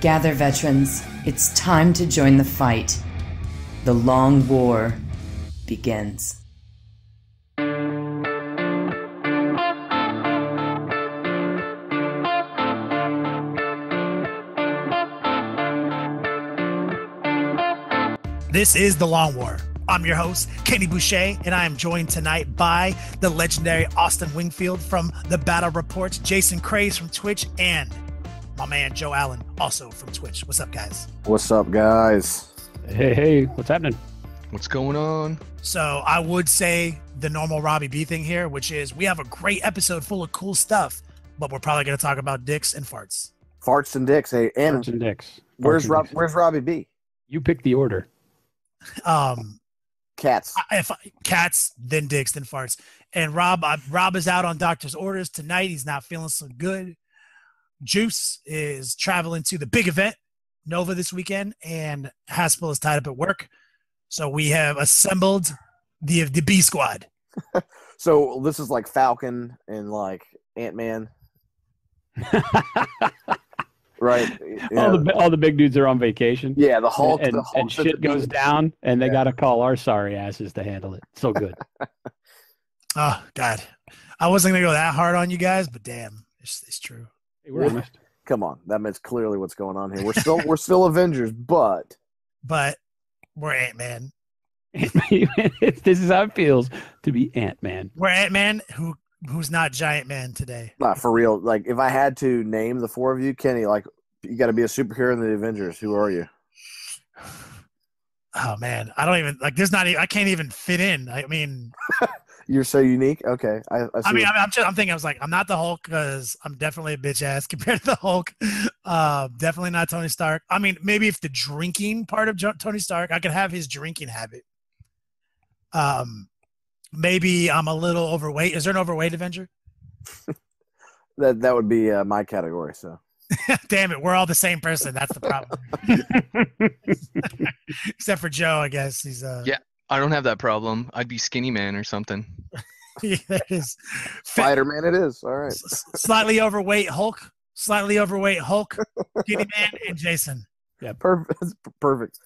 Gather, veterans. It's time to join the fight. The long war begins. This is The Long War. I'm your host, Kenny Boucher, and I am joined tonight by the legendary Austin Wingfield from the Battle Report, Jason Craze from Twitch, and my man Joe Allen, also from Twitch. What's up, guys? What's up, guys? Hey, what's happening? What's going on? So I would say the normal Robbie B thing here, which is we have a great episode full of cool stuff, but we're probably going to talk about dicks and farts. Farts and dicks. Hey, and Farts and dicks. where's Robbie B? You pick the order. Cats. Cats, then dicks, then farts. And Rob is out on doctor's orders tonight. He's not feeling so good. Juice is traveling to the big event, Nova, this weekend, and Haspil is tied up at work. So we have assembled the B squad. So this is like Falcon and like Ant-Man. Right. All the big dudes are on vacation. Yeah, the Hulk. And shit goes down, and they got to call our sorry asses to handle it. So good. Oh, God. I wasn't going to go that hard on you guys, but damn, it's true. Hey, we're honest. Come on. That means clearly what's going on here. We're still Avengers, but we're Ant-Man. This is how it feels to be Ant-Man. We're Ant-Man who's not Giant Man today. not for real. Like, if I had to name the four of you, Kenny, like, you got to be a superhero in the Avengers. Who are you? Oh man, I don't even like. There's not. I can't even fit in. I mean, You're so unique. Okay, I'm thinking. I was like, I'm not the Hulk because I'm definitely a bitch ass compared to the Hulk. Definitely not Tony Stark. I mean, maybe if the drinking part of Tony Stark, I could have his drinking habit. Maybe I'm a little overweight. Is there an overweight Avenger? that would be my category. So, damn it, we're all the same person. That's the problem. Except for Joe, I guess he's Yeah, I don't have that problem. I'd be Skinny Man or something. Yeah, it is. Spider-Man it is. All right. Slightly overweight Hulk, Skinny Man, and Jason. Yeah, Perfect.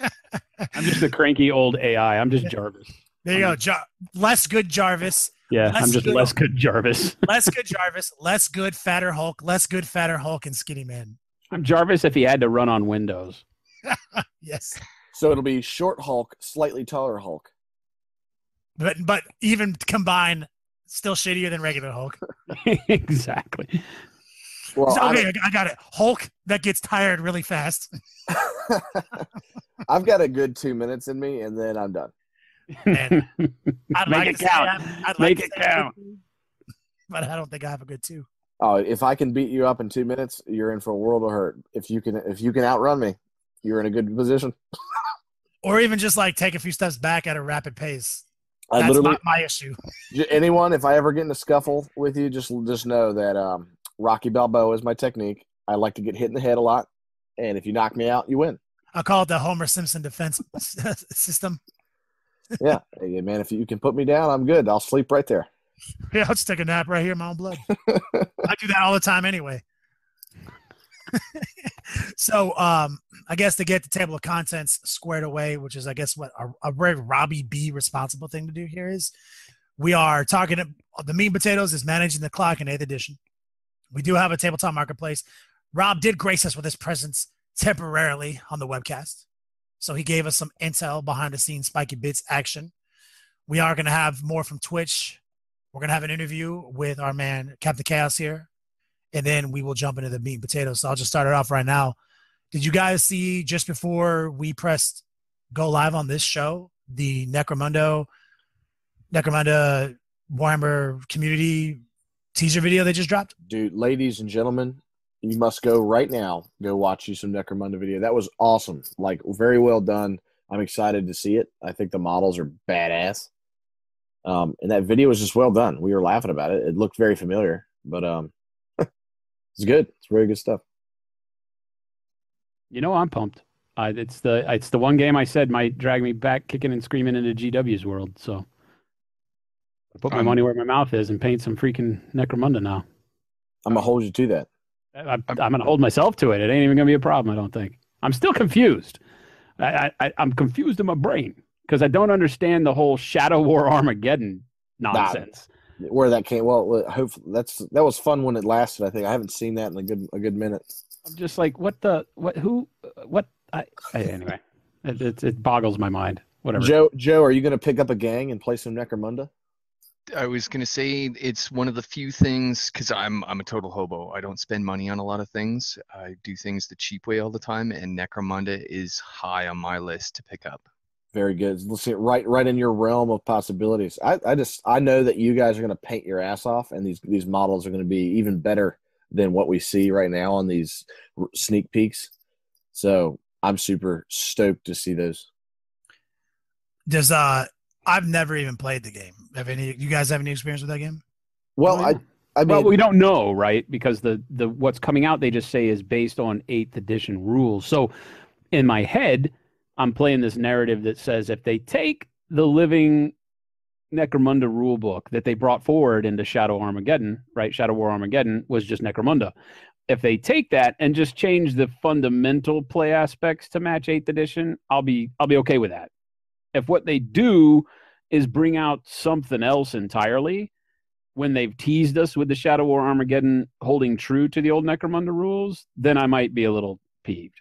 I'm just a cranky old AI. I'm just Jarvis. There you go. Less good Jarvis. Yeah, I'm just less good Jarvis. Less good Jarvis. Less good fatter Hulk. Less good fatter Hulk and Skinny Man. I'm Jarvis if he had to run on Windows. Yes. So it'll be short Hulk, slightly taller Hulk. But even combined, still shittier than regular Hulk. Exactly. Well, okay, I got it. Hulk that gets tired really fast. I've got a good 2 minutes in me, and then I'm done. Man, I'd Make like it to count. Make it count. But I don't think I have a good 2. Oh, if I can beat you up in 2 minutes, you're in for a world of hurt. If you can outrun me, you're in a good position. Or even just like take a few steps back at a rapid pace. I That's literally, not my issue. anyone, if I ever get in a scuffle with you, just know that Rocky Balboa is my technique. I like to get hit in the head a lot, and if you knock me out, you win. I call it the Homer Simpson defense system. Yeah, hey, man, if you can put me down, I'm good. I'll sleep right there. Yeah, I'll just take a nap right here in my own blood. I do that all the time anyway. So I guess to get the table of contents squared away, which is I guess what a very Robbie B responsible thing to do here is, we are talking the meat and potatoes is managing the clock in 8th edition. We do have a tabletop marketplace. Rob did grace us with his presence temporarily on the webcast. So he gave us some intel behind the scenes Spikey Bits action. We are going to have more from Twitch. We're going to have an interview with our man Captain Chaos here. And then we will jump into the meat and potatoes. So I'll just start it off right now. Did you guys see just before we pressed go live on this show, the Necromunda Warhammer community teaser video they just dropped? Dude, ladies and gentlemen, you must go right now. Go watch you some Necromunda video. That was awesome. Like, very well done. I'm excited to see it. I think the models are badass. And that video was just well done. We were laughing about it. It looked very familiar, but it's good. It's very good stuff. You know, I'm pumped. It's the one game I said might drag me back kicking and screaming into GW's world. So I put my money where my mouth is and paint some freaking Necromunda now. I'm going to hold you to that. I'm going to hold myself to it. It ain't even going to be a problem, I don't think. I'm still confused. I'm confused in my brain because I don't understand the whole Shadow War Armageddon nonsense. Where that came, well, hopefully that was fun when it lasted. I think I haven't seen that in a good minute. I'm just like, anyway, it boggles my mind. Whatever. Joe, are you going to pick up a gang and play some Necromunda? I was gonna say it's one of the few things, because I'm a total hobo. I don't spend money on a lot of things. I do things the cheap way all the time, and Necromunda is high on my list to pick up. Very good. Let's see, right in your realm of possibilities. I know that you guys are going to paint your ass off, and these models are going to be even better than what we see right now on these sneak peeks. So I'm super stoked to see those. I've never even played the game. You guys have any experience with that game? Well, I mean, we don't know, right? Because the what's coming out, they just say is based on 8th edition rules. So in my head, I'm playing this narrative that says if they take the living Necromunda rule book that they brought forward into Shadow Armageddon, right? Shadow War Armageddon was just Necromunda. If they take that and just change the fundamental play aspects to match 8th edition, I'll be okay with that. If what they do is bring out something else entirely, when they've teased us with the Shadow War Armageddon holding true to the old Necromunda rules, then I might be a little peeved.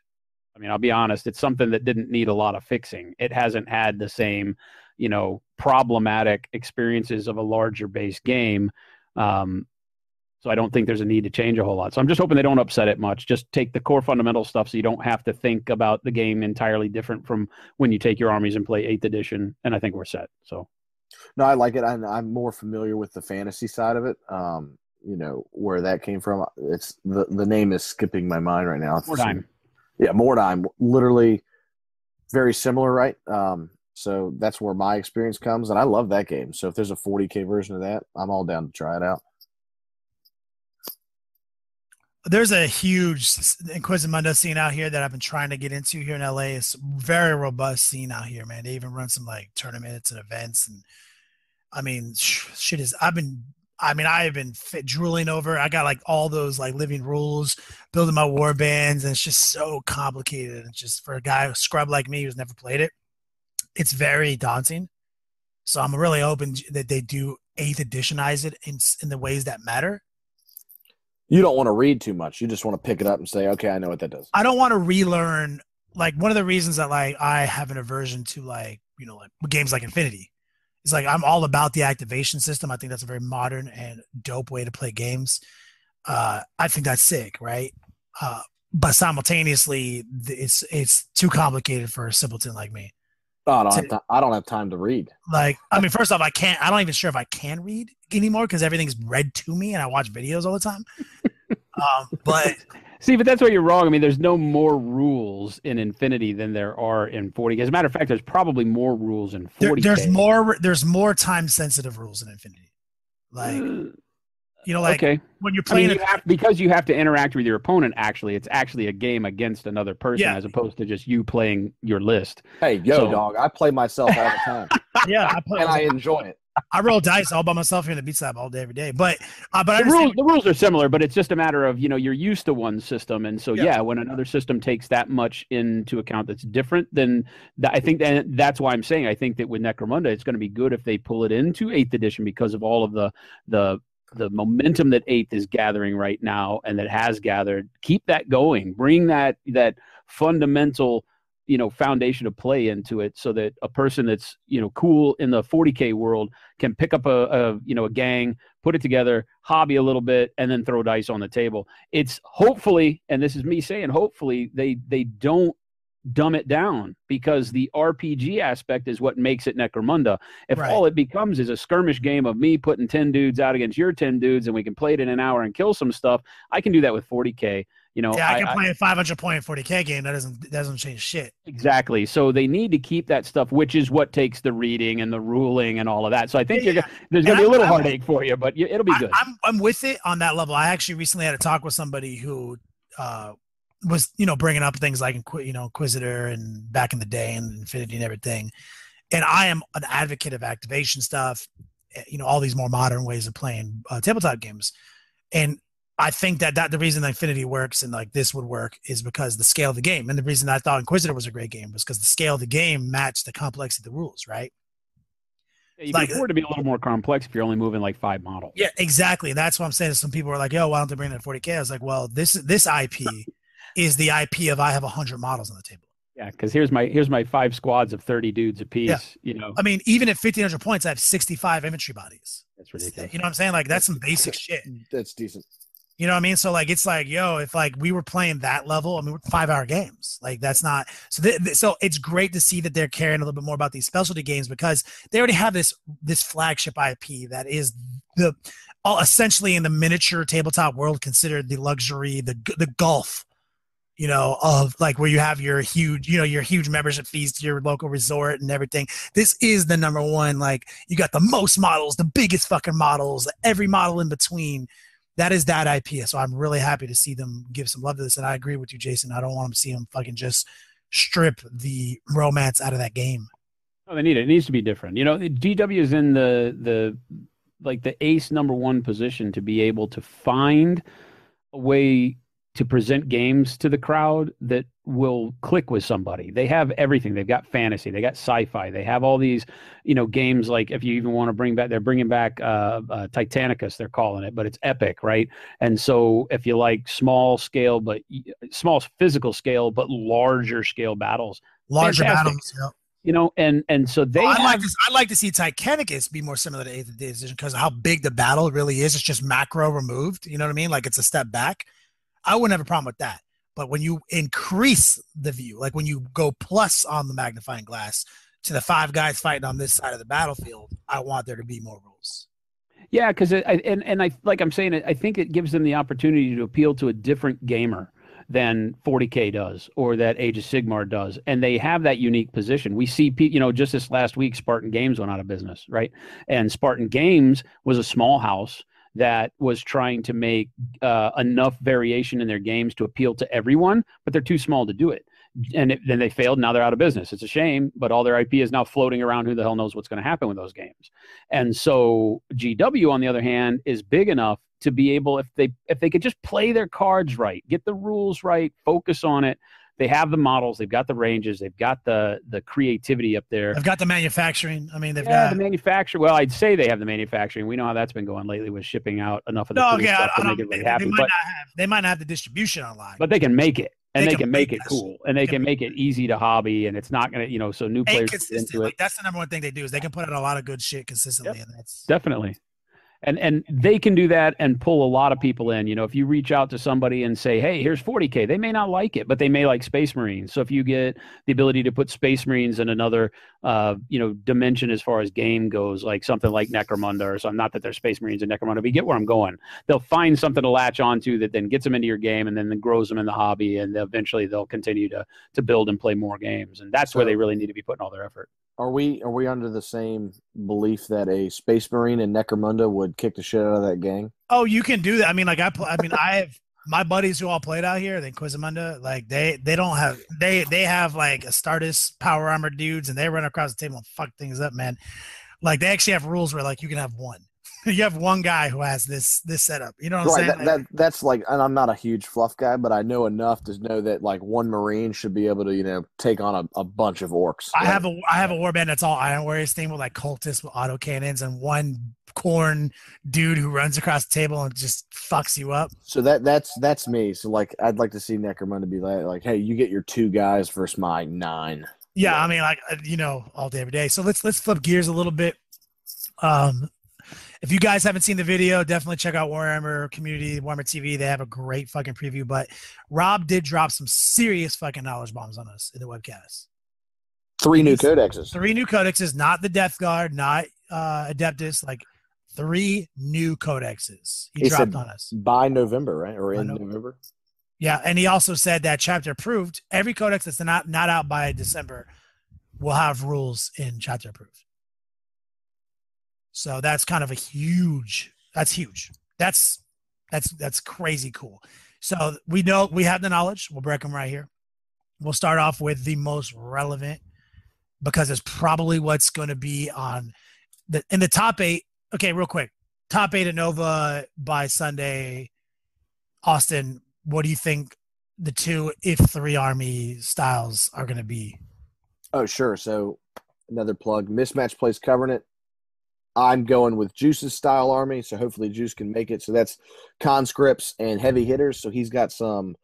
I mean, I'll be honest, it's something that didn't need a lot of fixing. It hasn't had the same, problematic experiences of a larger base game. So I don't think there's a need to change a whole lot. So I'm just hoping they don't upset it much. Just take the core fundamental stuff so you don't have to think about the game entirely different from when you take your armies and play 8th edition, and I think we're set. So, no, I like it. I'm more familiar with the fantasy side of it. Where that came from. It's the name is skipping my mind right now. Mordheim. Yeah, Mordheim. Literally very similar, right? So that's where my experience comes, and I love that game. So if there's a 40K version of that, I'm all down to try it out. There's a huge Inquisimunda scene out here that I've been trying to get into here in LA. It's a very robust scene out here, man. They even run some like tournaments and events, and I mean, shit is. I have been drooling over. I got like all those like living rules, building my war bands, and it's just so complicated. And just for a guy, a scrub like me who's never played it, it's very daunting. So I'm really hoping that they do 8th editionize it in the ways that matter. You don't want to read too much. You just want to pick it up and say, okay, I know what that does. I don't want to relearn. Like one of the reasons that like I have an aversion to like games like Infinity. It's like I'm all about the activation system. I think that's a very modern and dope way to play games. I think that's sick, right? But simultaneously, it's too complicated for a simpleton like me. I don't have time to read. Like, I mean, first off, I can't. I don't even sure if I can read anymore because everything's read to me, and I watch videos all the time. But see, but that's where you're wrong. I mean, there's no more rules in Infinity than there are in 40K. As a matter of fact, there's probably more rules in 40K. There's more time sensitive rules in Infinity. Like, okay. When you're playing, because you have to interact with your opponent. Actually, it's actually a game against another person, as opposed to just you playing your list. Hey, dog! I play myself all the time. Yeah, I enjoy it. I roll dice all by myself here in the beat slab all day, every day. But the rules are similar, but it's just a matter of, you're used to one system. And so, when another system takes that much into account that's different, then I think that's why I'm saying I think that with Necromunda, it's going to be good if they pull it into 8th edition because of all of the momentum that 8th is gathering right now and that has gathered. Keep that going. Bring that fundamental foundation of play into it so that a person that's, cool in the 40K world can pick up a gang, put it together, hobby a little bit, and then throw dice on the table. It's hopefully, and this is me saying, hopefully they don't dumb it down because the RPG aspect is what makes it Necromunda. If all it becomes is a skirmish game of me putting 10 dudes out against your 10 dudes and we can play it in an hour and kill some stuff, I can do that with 40K. I can play a 500-point 40K game. That doesn't change shit. Exactly. So they need to keep that stuff, which is what takes the reading and the ruling and all of that. So I think there's going to be a little heartache for you, but it'll be good. I'm with it on that level. I actually recently had a talk with somebody who was bringing up things like Inquisitor and back in the day and Infinity and everything. And I am an advocate of activation stuff. All these more modern ways of playing tabletop games. And I think that the reason Infinity works and like this would work is because the scale of the game. And the reason I thought Inquisitor was a great game was because the scale of the game matched the complexity of the rules, right? Yeah, you can afford to be a little more complex if you're only moving like 5 models. Yeah, exactly. That's what I'm saying. Some people are like, "Yo, why don't they bring that 40K?" I was like, "Well, this IP is the IP of I have 100 models on the table." Yeah, because here's my 5 squads of 30 dudes apiece. Yeah. You know, I mean, even at 1,500 points, I have 65 infantry bodies. That's ridiculous. You know what I'm saying? Like that's some basic shit. That's decent. You know what I mean? So like, it's like, yo, if like we were playing that level, I mean, we're 5-hour games. Like that's not so. So it's great to see that they're caring a little bit more about these specialty games because they already have this flagship IP that is essentially in the miniature tabletop world considered the luxury, the gulf, you know, of like where you have your huge membership fees to your local resort and everything. This is the number one. Like you got the most models, the biggest fucking models, every model in between. That is that IP. So I'm really happy to see them give some love to this. And I agree with you, Jason. I don't want them to see them fucking just strip the romance out of that game. Oh, they need it. It needs to be different. You know, GW is in the ace number 1 position to be able to find a way to present games to the crowd that will click with somebody. They have everything. They've got fantasy. They got sci-fi. They have all these, you know, games like if you even want to bring back, they're bringing back Titanicus, they're calling it, but it's epic, right? And so if you like small physical scale, but larger scale battles. Larger fantastic. battles, yeah. You know, and so they I'd like to see Titanicus be more similar to 8th Edition because of how big the battle really is. It's just macro removed. You know what I mean? Like it's a step back. I wouldn't have a problem with that. But when you increase the view, like when you go plus on the magnifying glass to the 5 guys fighting on this side of the battlefield, I want there to be more rules. Yeah, because I think it gives them the opportunity to appeal to a different gamer than 40K does or that Age of Sigmar does. And they have that unique position. We see, you know, just this last week, Spartan Games went out of business, right? And Spartan Games was a small house that was trying to make enough variation in their games to appeal to everyone, but they're too small to do it. And then they failed. Now they're out of business. It's a shame, but all their IP is now floating around. Who the hell knows what's going to happen with those games? And so GW, on the other hand, is big enough to be able, if they could just play their cards right, get the rules right, focus on it. They have the models, they've got the ranges, they've got the creativity up there. They've got the manufacturing. I mean, they've got the manufacturing. Well, I'd say they have the manufacturing. We know how that's been going lately with shipping out enough of the stuff to make everybody happy. They might not have the distribution online, but they can make it. And they can make it cool, and they can make it easy to hobby, and it's not going to, you know, so new players get into it. Like, that's the number one thing they do is they can put out a lot of good shit consistently, and that's definitely. And they can do that and pull a lot of people in. You know, if you reach out to somebody and say, hey, here's 40K, they may not like it, but they may like Space Marines. So if you get the ability to put Space Marines in another, dimension as far as game goes, like something like Necromunda or something, not that there's Space Marines in Necromunda, but you get where I'm going. They'll find something to latch onto that then gets them into your game and then grows them in the hobby. And eventually they'll continue to build and play more games. And that's where they really need to be putting all their effort. Are we under the same belief that a Space Marine in Necromunda would kick the shit out of that gang? Oh, you can do that. I mean, like I have my buddies who all played out here, the Inquisimunda, like they have like Astartes power armor dudes, and they run across the table and fuck things up, man. Like they actually have rules where like you can have one. You have one guy who has this setup. You know what I'm saying? That's like, and I'm not a huge fluff guy, but I know enough to know that like one Marine should be able to, you know, take on a bunch of orcs. I have a warband that's all Iron Warriors theme with like cultists with auto cannons and one corn dude who runs across the table and just fucks you up. So that's me. So like I'd like to see Necromunda be like, hey, you get your 2 guys versus my 9. Yeah, I mean, like, you know, all day every day. So let's flip gears a little bit. If you guys haven't seen the video, definitely check out Warhammer Community, Warhammer TV. They have a great fucking preview. But Rob did drop some serious fucking knowledge bombs on us in the webcast. 3 new codexes. 3 new codexes, not the Death Guard, not Adeptus, like 3 new codexes he dropped on us. By November, right? Or in November? Yeah, and he also said that chapter approved. Every codex that's not out by December will have rules in chapter approved. So that's kind of huge. That's crazy cool. So we know we have the knowledge. We'll break them right here. We'll start off with the most relevant because it's probably what's going to be in the top 8. Okay, real quick. Top 8 at Nova by Sunday. Austin, what do you think the two, if three army styles are going to be? Oh, sure. So another plug, Mismatch plays Covenant. I'm going with Juice's style army, so hopefully Juice can make it. So that's conscripts and heavy hitters. So he's got some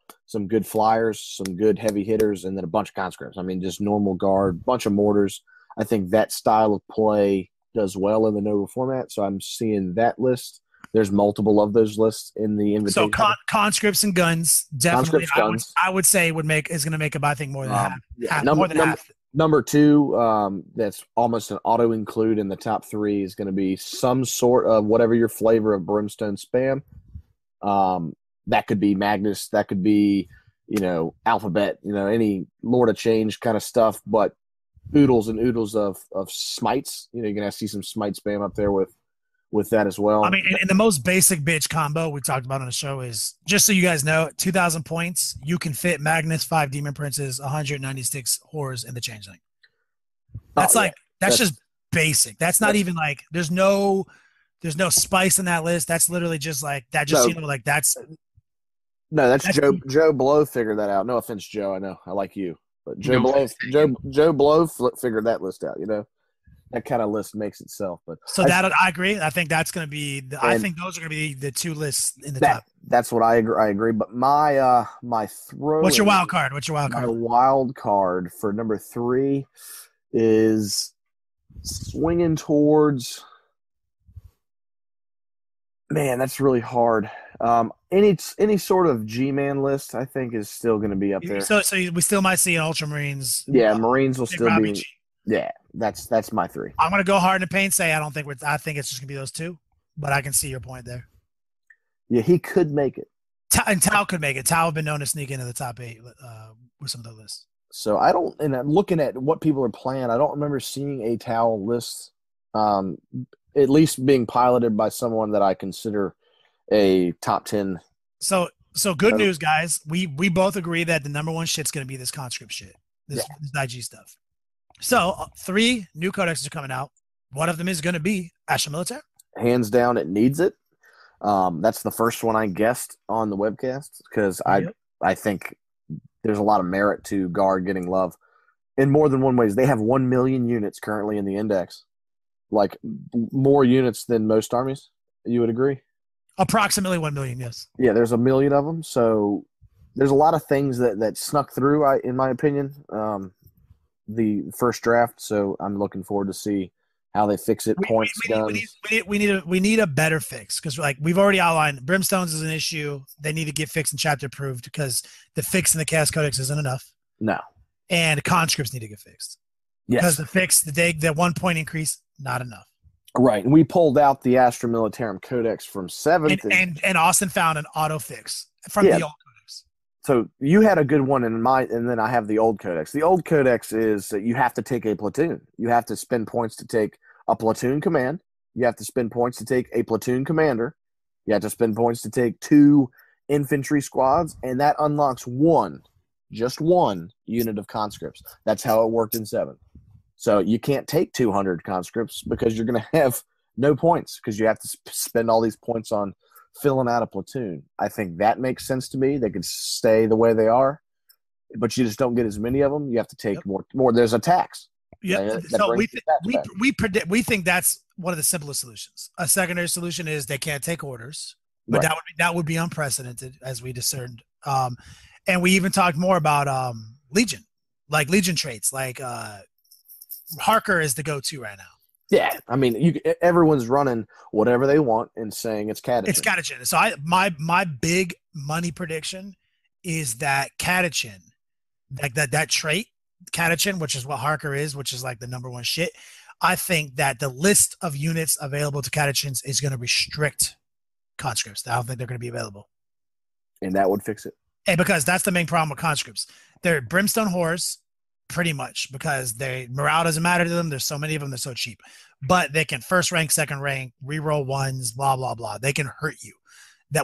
good flyers, some good heavy hitters, and then a bunch of conscripts. I mean, just normal guard, bunch of mortars. I think that style of play does well in the Nova format. So I'm seeing that list. There's multiple of those lists in the invitation. So conscripts and guns, definitely. Conscripts, I would say is going to make about, I think, more than half. Yeah, half. Number two, that's almost an auto include in the top three, is going to be some sort of whatever your flavor of brimstone spam. That could be Magnus, that could be, Alphabet, any Lord of Change kind of stuff, but oodles and oodles of smites. You're going to see some smite spam up there with that as well. I mean, and the most basic bitch combo we talked about on the show is, just so you guys know, 2,000 points, you can fit Magnus, 5 Demon Princes, 196 Horrors, and the Changeling. That's that's just basic. That's not even like, there's no spice in that list. That's literally just like that. Just that's. No, that's Joe Blow figured that out. No offense, Joe. I know I like you, but Joe Blow figured that list out. That kind of list makes itself. But I agree. I think that's going to be. I think those are going to be the two lists in the top. That's what I agree. But my throw. What's your wild card? My wild card for number 3 is swinging towards. Man, that's really hard. Any sort of G-Man list, I think, is still going to be up there. So we still might see an Ultramarines. Yeah, Marines will still be. Yeah, that's my 3. I'm going to go hard in the paint. Say I think it's just going to be those two, but I can see your point there. Yeah, he could make it. And Tau could make it. Tau have been known to sneak into the top 8 with some of the lists. So I'm looking at what people are playing. I don't remember seeing a Tau list, at least being piloted by someone that I consider a top 10. So good news, guys. We both agree that the number one shit's going to be this conscript shit, this IG stuff. So 3 new codexes are coming out. One of them is going to be Astra Militaire. Hands down, it needs it. That's the first one I guessed on the webcast because I think there's a lot of merit to Guard getting love in more than one ways. They have 1 million units currently in the index, like more units than most armies. You would agree? Approximately 1 million, yes. Yeah, there's 1 million of them. So there's a lot of things that snuck through, in my opinion, the first draft. So I'm looking forward to see how they fix it. We need a better fix because we've already outlined Brimstones is an issue. They need to get fixed and chapter approved because the fix in the Chaos Codex isn't enough. No. And conscripts need to get fixed. Yes. Because the fix, the 1 point increase, not enough. Right. And we pulled out the Astra Militarum Codex from 7th. And Austin found an auto fix from the old codex. So you had a good one and then I have the old codex. The old codex is that you have to take a platoon. You have to spend points to take a platoon command. You have to spend points to take a platoon commander. You have to spend points to take 2 infantry squads, and that unlocks just one unit of conscripts. That's how it worked in 7th. So you can't take 200 conscripts because you're going to have no points because you have to spend all these points on filling out a platoon. I think that makes sense to me. They could stay the way they are, but you just don't get as many of them. You have to take more. There's a tax. Yeah. So we think that's one of the simplest solutions. A secondary solution is they can't take orders, but that would be unprecedented as we discerned. And we even talked more about Legion, like Legion traits, like Harker is the go-to right now. Yeah, I mean, everyone's running whatever they want and saying it's Catachin. It's Catachin. So my big money prediction is that Catachin, like that trait, Catachin, which is what Harker is, which is like the number one shit. I think that the list of units available to Catachins is going to restrict conscripts. I don't think they're going to be available. And that would fix it. And because that's the main problem with conscripts. They're brimstone horrors, pretty much, because morale doesn't matter to them. There's so many of them, they're so cheap. But they can first rank, second rank, reroll ones, blah, blah, blah. They can hurt you.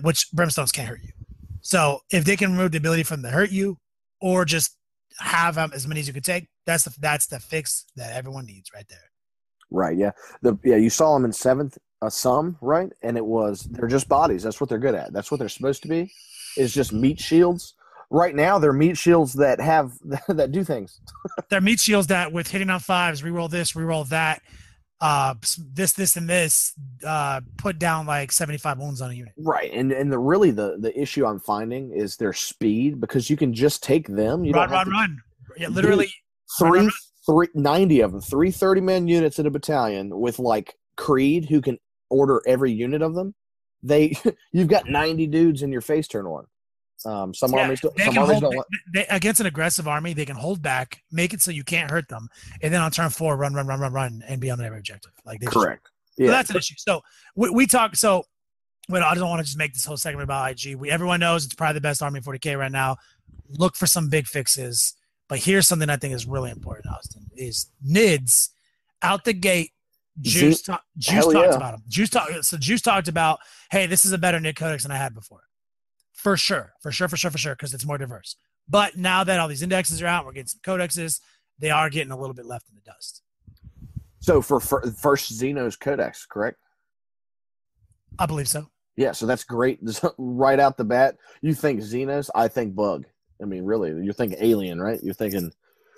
Which brimstones can't hurt you. So if they can remove the ability from them to hurt you, or just have as many as you could take, that's the fix that everyone needs right there. Right, yeah. You saw them in 7th, some, right? And they're just bodies. That's what they're good at. That's what they're supposed to be. is just meat shields. Right now, they're meat shields that have that do things. They're meat shields that, with hitting on 5s, reroll this, reroll that, this, and this, put down like 75 wounds on a unit. Right, and the issue I'm finding is their speed, because you can just take them. You Run. Yeah, literally. 90 of them, 3 30-man units in a battalion with like Creed, who can order every unit of them. You've got 90 dudes in your face turn one. Some armies don't. Against an aggressive army, they can hold back, make it so you can't hurt them, and then on turn 4, run, and be on every objective. Like correct. So that's an issue. So we talk. So I don't want to just make this whole segment about IG. Everyone knows it's probably the best army in 40K right now. Look for some big fixes. But here's something I think is really important, Austin, is NIDS out the gate. Juice talked about them. Juice talked about, hey, this is a better NID codex than I had before. For sure, because it's more diverse. But now that all these indexes are out, we're getting some codexes, they are getting a little bit left in the dust. So for first Xenos codex, correct? I believe so. Yeah, so that's great. Right out the bat, you think Xenos, I think Bug. I mean, really, you're thinking Alien, right? You're thinking.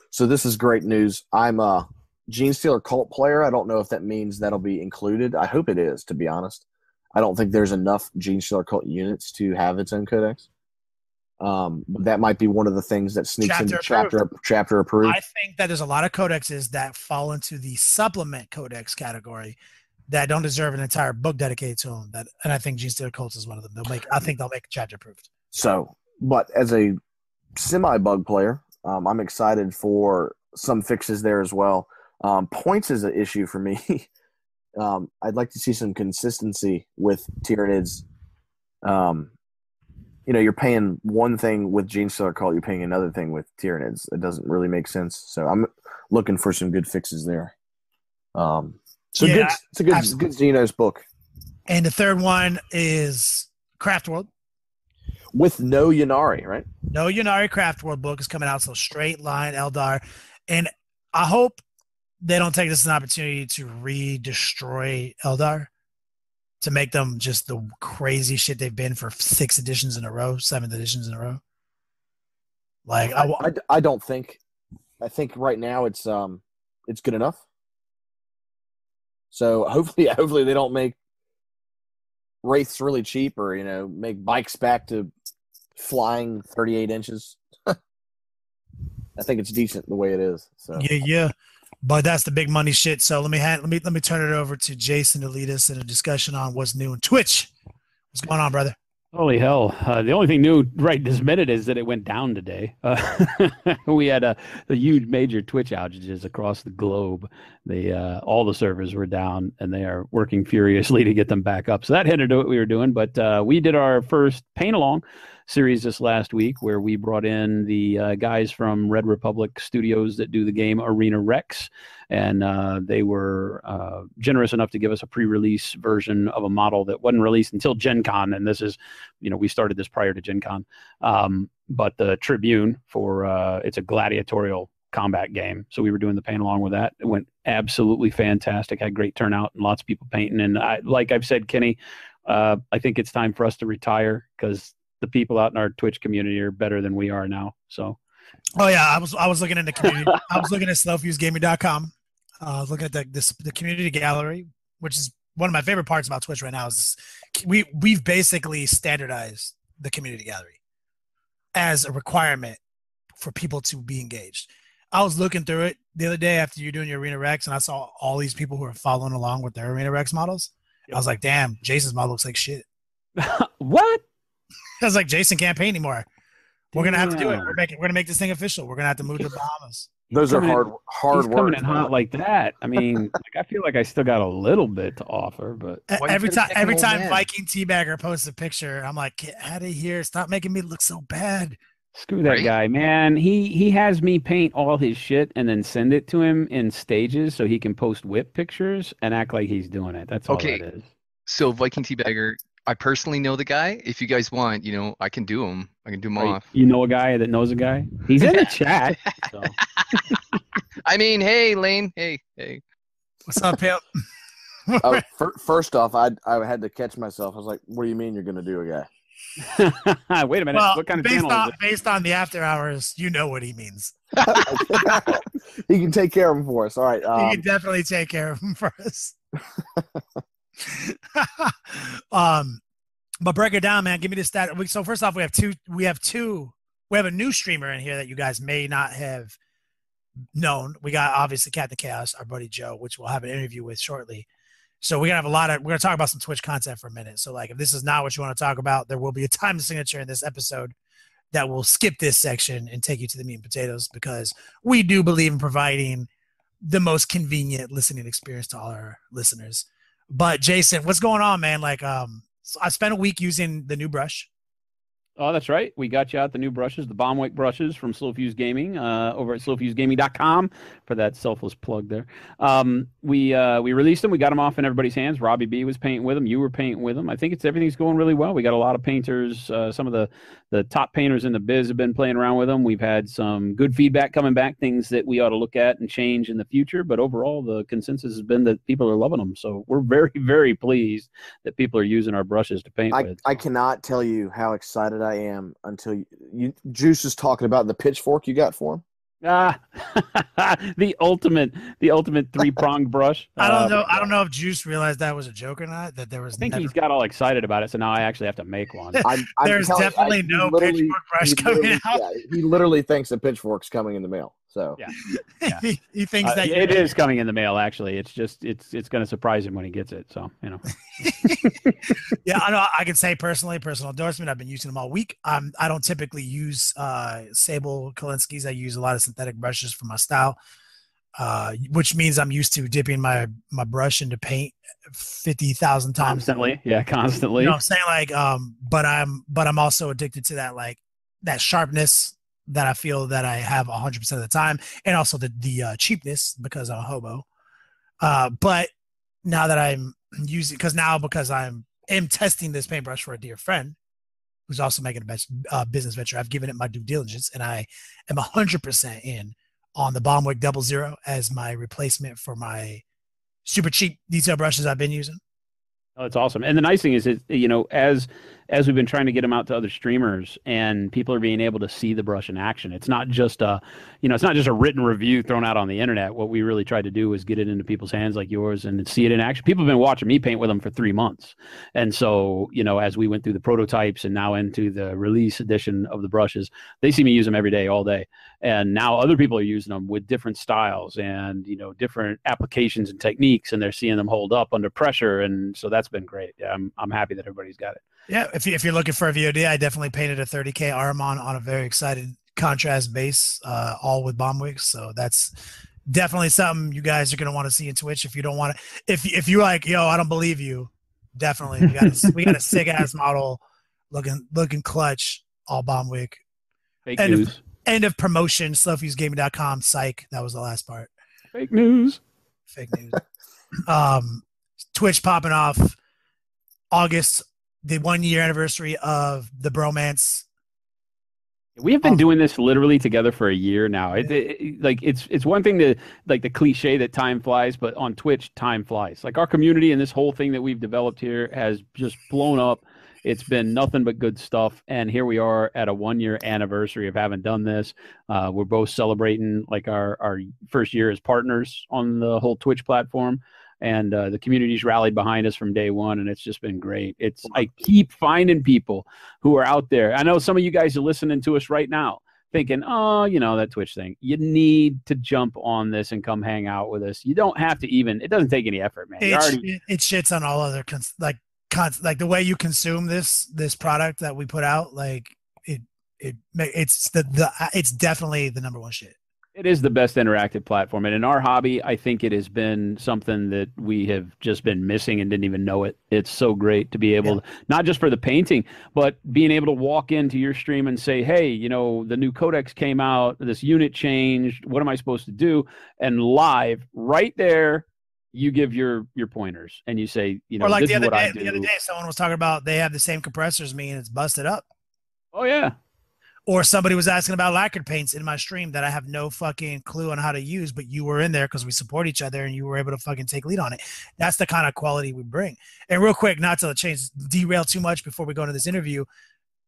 So this is great news. I'm a Genestealer Cult player. I don't know if that means that'll be included. I hope it is, to be honest. I don't think there's enough Genestealer Cult units to have its own codex. That might be one of the things that sneaks into chapter approved. I think that there's a lot of codexes that fall into the supplement codex category that don't deserve an entire book dedicated to them. And I think Genestealer Cults is one of them. I think they'll make chapter approved. So, but as a semi-bug player, I'm excited for some fixes there as well. Points is an issue for me. I'd like to see some consistency with Tyranids. You're paying one thing with Genestealer Cult, you're paying another thing with Tyranids. It doesn't really make sense. So I'm looking for some good fixes there. It's a good Xenos book. And the third one is Craft World. With no Ynnari, right? No Ynnari. Craft World book is coming out, so straight line Eldar. And I hope they don't take this as an opportunity to re-destroy Eldar, to make them just the crazy shit they've been for 7th editions in a row. Like I don't think. I think right now it's good enough. So hopefully they don't make Wraiths really cheap, or make bikes back to flying 38 inches. I think it's decent the way it is. So yeah. But that's the big money shit. So let me turn it over to Jason to lead us in a discussion on what's new in Twitch. What's going on, brother? Holy hell. The only thing new right this minute is that it went down today. We had a huge major Twitch outages across the globe. All the servers were down, and they are working furiously to get them back up. So that hindered what we were doing. But we did our first Paint Along series this last week, where we brought in the guys from Red Republic Studios that do the game Arena Rex, and they were generous enough to give us a pre-release version of a model that wasn't released until Gen Con, and this is, we started this prior to Gen Con, but the Tribune it's a gladiatorial combat game, so we were doing the paint along with that. It went absolutely fantastic, had great turnout and lots of people painting, and like I've said, Kenny, I think it's time for us to retire, because the people out in our Twitch community are better than we are now. So, oh yeah, I was looking at the community. I was looking at slowfusegaming.com. I was looking at the community gallery, which is one of my favorite parts about Twitch right now. Is we've basically standardized the community gallery as a requirement for people to be engaged. I was looking through it the other day after you're doing your Arena Rex, and I saw all these people who are following along with their Arena Rex models. Yep. I was like, damn, Jason's model looks like shit. What? I was like, Jason can't paint anymore. We're gonna have to do it. We're gonna make this thing official. We're gonna have to move to the Bahamas. Those are hard work. Coming in hot like that. I mean, I feel like I still got a little bit to offer, but every time Viking Teabagger posts a picture, I'm like, get out of here! Stop making me look so bad. Screw that guy, man. He has me paint all his shit and then send it to him in stages so he can post whip pictures and act like he's doing it. That's all that is. So Viking Teabagger, I personally know the guy. If you guys want, I can do him. I can do him off. You know a guy that knows a guy? He's in the chat. So. I mean, hey, Lane. Hey. What's up, pimp? First off, I had to catch myself. I was like, what do you mean you're going to do a guy? Wait a minute. Well, What kind of based channel on is it? based on the after hours, you know what he means. He can take care of him for us. All right. He can definitely take care of him for us. But break it down, man. Give me the stat. So first off, we have a new streamer in here that you guys may not have known. We got obviously Captain Chaos, our buddy Joe, which we'll have an interview with shortly. So we're gonna talk about some Twitch content for a minute. So like if this is not what you want to talk about, there will be a time signature in this episode that will skip this section and take you to the meat and potatoes, because we do believe in providing the most convenient listening experience to all our listeners. But Jason, what's going on, man? Like so I spent a week using the new brush. Oh, that's right. We got you out the new brushes, the Bombwick brushes from Slow Fuse Gaming over at slowfusegaming.com for that selfless plug there. We released them. We got them off in everybody's hands. Robbie B was painting with them. You were painting with them. I think everything's going really well. We got a lot of painters. Some of the top painters in the biz have been playing around with them. We've had some good feedback coming back, things that we ought to look at and change in the future. But overall, the consensus has been that people are loving them. So we're very, very pleased that people are using our brushes to paint with. I cannot tell you how excited I am until Juice is talking about the pitchfork you got for him. The ultimate 3-pronged brush. I don't know if Juice realized that was a joke or not. That there was. I think he's got all excited about it, so now I actually have to make one. There's definitely no pitchfork brush coming out. Yeah, he literally thinks a pitchfork's coming in the mail. So yeah. he thinks that it is coming in the mail. Actually, it's just it's going to surprise him when he gets it. So Yeah, I know. I can say personal endorsement. I've been using them all week. I don't typically use Sable Kolinsky's. I use a lot of synthetic brushes for my style, which means I'm used to dipping my brush into paint 50,000 times constantly. Yeah, constantly. You know what I'm saying? But I'm also addicted to that sharpness that I feel that I have 100% of the time, and also the cheapness because I'm a hobo. But now that I'm using, because I am testing this paintbrush for a dear friend who's also making a business venture, I've given it my due diligence, and I am 100% in on the Bombwick 00 as my replacement for my super cheap detail brushes I've been using. Oh, it's awesome. And the nice thing is, as we've been trying to get them out to other streamers and people are being able to see the brush in action, it's not just a written review thrown out on the internet. What we really tried to do is get it into people's hands like yours and see it in action. People have been watching me paint with them for 3 months. And so, as we went through the prototypes and now into the release edition of the brushes, they see me use them every day, all day. And now other people are using them with different styles and, different applications and techniques, and they're seeing them hold up under pressure. And so that's been great. Yeah, I'm happy that everybody's got it. Yeah, if you're looking for a VOD, I definitely painted a 30K arm on a very excited contrast base, all with Bombwick. So that's definitely something you guys are going to want to see in Twitch. If you don't want to, if you're like, yo, I don't believe you, definitely we got a sick ass model looking clutch, all Bombwick. Fake news. End of promotion. Slowfusegaming.com. Psych. That was the last part. Fake news. Twitch popping off August, the 1-year anniversary of the bromance. We have been doing this literally together for a year now. It's one thing to like the cliche that time flies, but on Twitch, time flies. Like our community and this whole thing that we've developed here has just blown up. It's been nothing but good stuff. And here we are at a 1-year anniversary of having done this. We're both celebrating like our first year as partners on the whole Twitch platform. And the community's rallied behind us from day one, and it's just been great. I keep finding people who are out there. I know some of you guys are listening to us right now thinking, oh, that Twitch thing. You need to jump on this and come hang out with us. You don't have to it doesn't take any effort, man. It shits on all other, like the way you consume this product that we put out, like it's definitely the number one shit. It is the best interactive platform. And in our hobby, I think it has been something that we have just been missing and didn't even know it. It's so great to be able to, not just for the painting, but being able to walk into your stream and say, hey, the new codex came out, this unit changed, what am I supposed to do? And live, right there, you give your pointers and you say, or like this the is other what day, I do. the other day, someone was talking about they have the same compressors as me and it's busted up. Oh, yeah. Or somebody was asking about lacquered paints in my stream that I have no fucking clue on how to use, but you were in there because we support each other and you were able to fucking take lead on it. That's the kind of quality we bring. And real quick, not to derail too much before we go into this interview,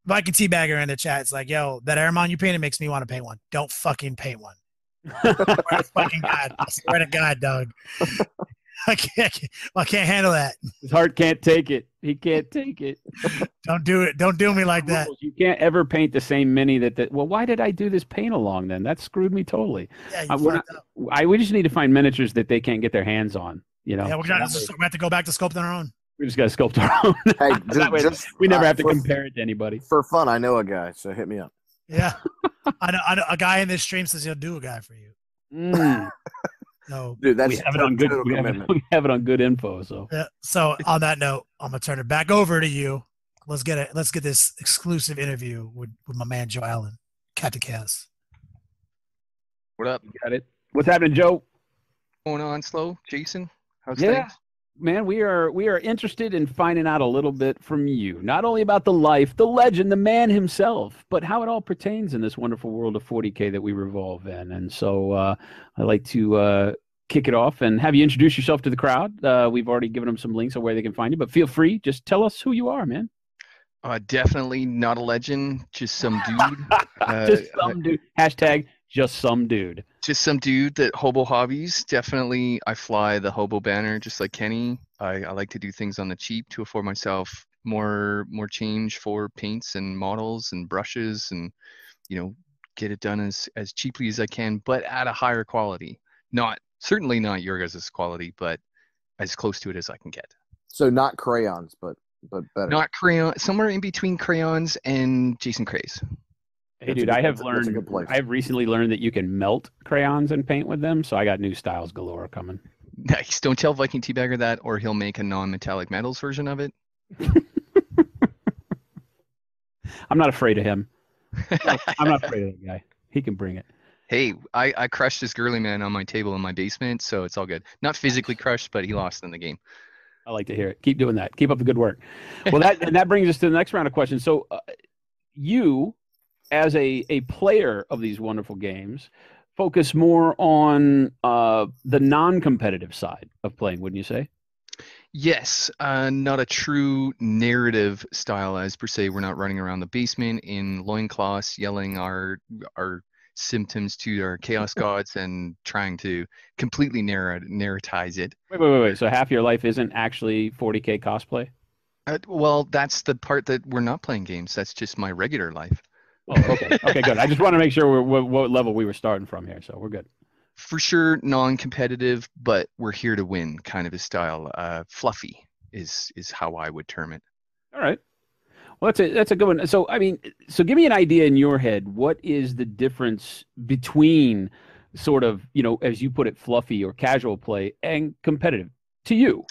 Mike and Teabagger in the chat, it's like, yo, that Airmon you painted makes me want to paint one. Don't fucking paint one. I swear to God, dog. I can't handle that. His heart can't take it. He can't take it. Don't do it. Don't do me like that. You can't ever paint the same mini that. Well, why did I do this paint along then? That screwed me totally. Yeah, we just need to find miniatures that they can't get their hands on. You know. Yeah, we're gonna have to go back to sculpting our own. We just got to sculpt our own. Hey, we never have to compare it to anybody. For fun, I know a guy, so hit me up. Yeah, I know a guy in this stream says he'll do a guy for you. No, dude, that's we have it on good. We have it on good info. So yeah. So on that note, I'm gonna turn it back over to you. Let's get this exclusive interview with my man Joe Allen, Captain Chaos. What up? You got it. What's happening, Joe? Going on slow, Jason? How's things? Man, we are interested in finding out a little bit from you, not only about the life, the legend, the man himself, but how it all pertains in this wonderful world of 40K that we revolve in. And so I'd like to kick it off and have you introduce yourself to the crowd. We've already given them some links on where they can find you, but feel free, just tell us who you are, man. Definitely not a legend, just some dude. Just some dude. Hashtag just some dude. Just some dude that hobo hobbies. Definitely, I fly the hobo banner just like Kenny. I like to do things on the cheap to afford myself more change for paints and models and brushes, and get it done as cheaply as I can, but at a higher quality. Certainly not your guys' quality, but as close to it as I can get. So not crayons, but better. Not crayon, somewhere in between crayons and Jason Craze. Hey, dude, I have recently learned that you can melt crayons and paint with them, so I got new styles galore coming. Nice. Don't tell Viking Teabagger that, or he'll make a non-metallic metals version of it. I'm not afraid of him. I'm not afraid of that guy. He can bring it. Hey, I crushed this girly man on my table in my basement, so it's all good. Not physically crushed, but he lost in the game. I like to hear it. Keep doing that. Keep up the good work. Well, that brings us to the next round of questions. So you, as a player of these wonderful games, focus more on the non-competitive side of playing, wouldn't you say? Yes, not a true narrative style as per se. We're not running around the basement in loincloths yelling our symptoms to our chaos gods and trying to completely narratize it. Wait. So half your life isn't actually 40K cosplay? Well, that's the part that we're not playing games. That's just my regular life. Oh, okay. Okay, good. I just want to make sure what level we were starting from here, so we're good. For sure, non-competitive, but we're here to win kind of a style. Fluffy is how I would term it. All right. Well, that's a good one. So, so give me an idea in your head. What is the difference between sort of, as you put it, fluffy or casual play and competitive to you?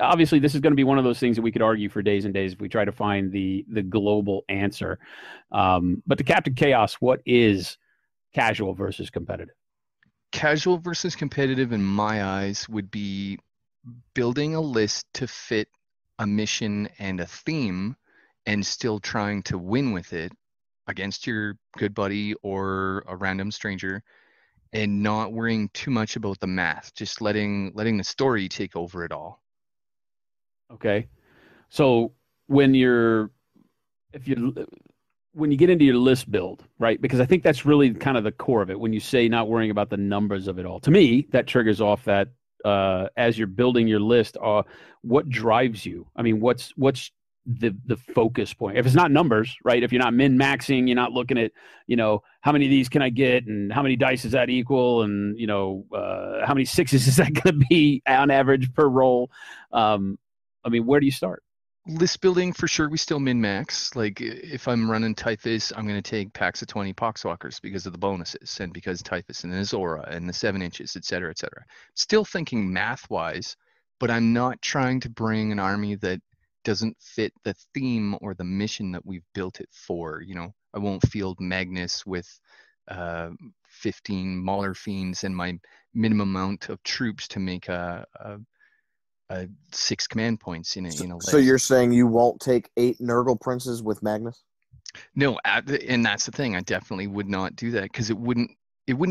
Obviously, this is going to be one of those things that we could argue for days and days if we try to find the global answer. But to Captain Chaos, what is casual versus competitive? Casual versus competitive, in my eyes, would be building a list to fit a mission and a theme, and still trying to win with it against your good buddy or a random stranger, and not worrying too much about the math, just letting the story take over it all. Okay. So when you get into your list build, right? Because I think that's really kind of the core of it. When you say not worrying about the numbers of it all, to me, that triggers off that as you're building your list, what drives you? What's the focus point? If it's not numbers, right? If you're not min-maxing, you're not looking at, how many of these can I get and how many dice does that equal? And, how many sixes is that going to be on average per roll? Where do you start? List building, for sure, we still min-max. Like, if I'm running Typhus, I'm going to take packs of 20 Poxwalkers because of the bonuses and because Typhus and Azora and the 7 inches, et cetera, et cetera. Still thinking math-wise, but I'm not trying to bring an army that doesn't fit the theme or the mission that we've built it for. I won't field Magnus with 15 Mauler Fiends and my minimum amount of troops to make a 6 command points in a list. So you're saying you won't take 8 Nurgle Princes with Magnus? No, and that's the thing. I definitely would not do that because it wouldn't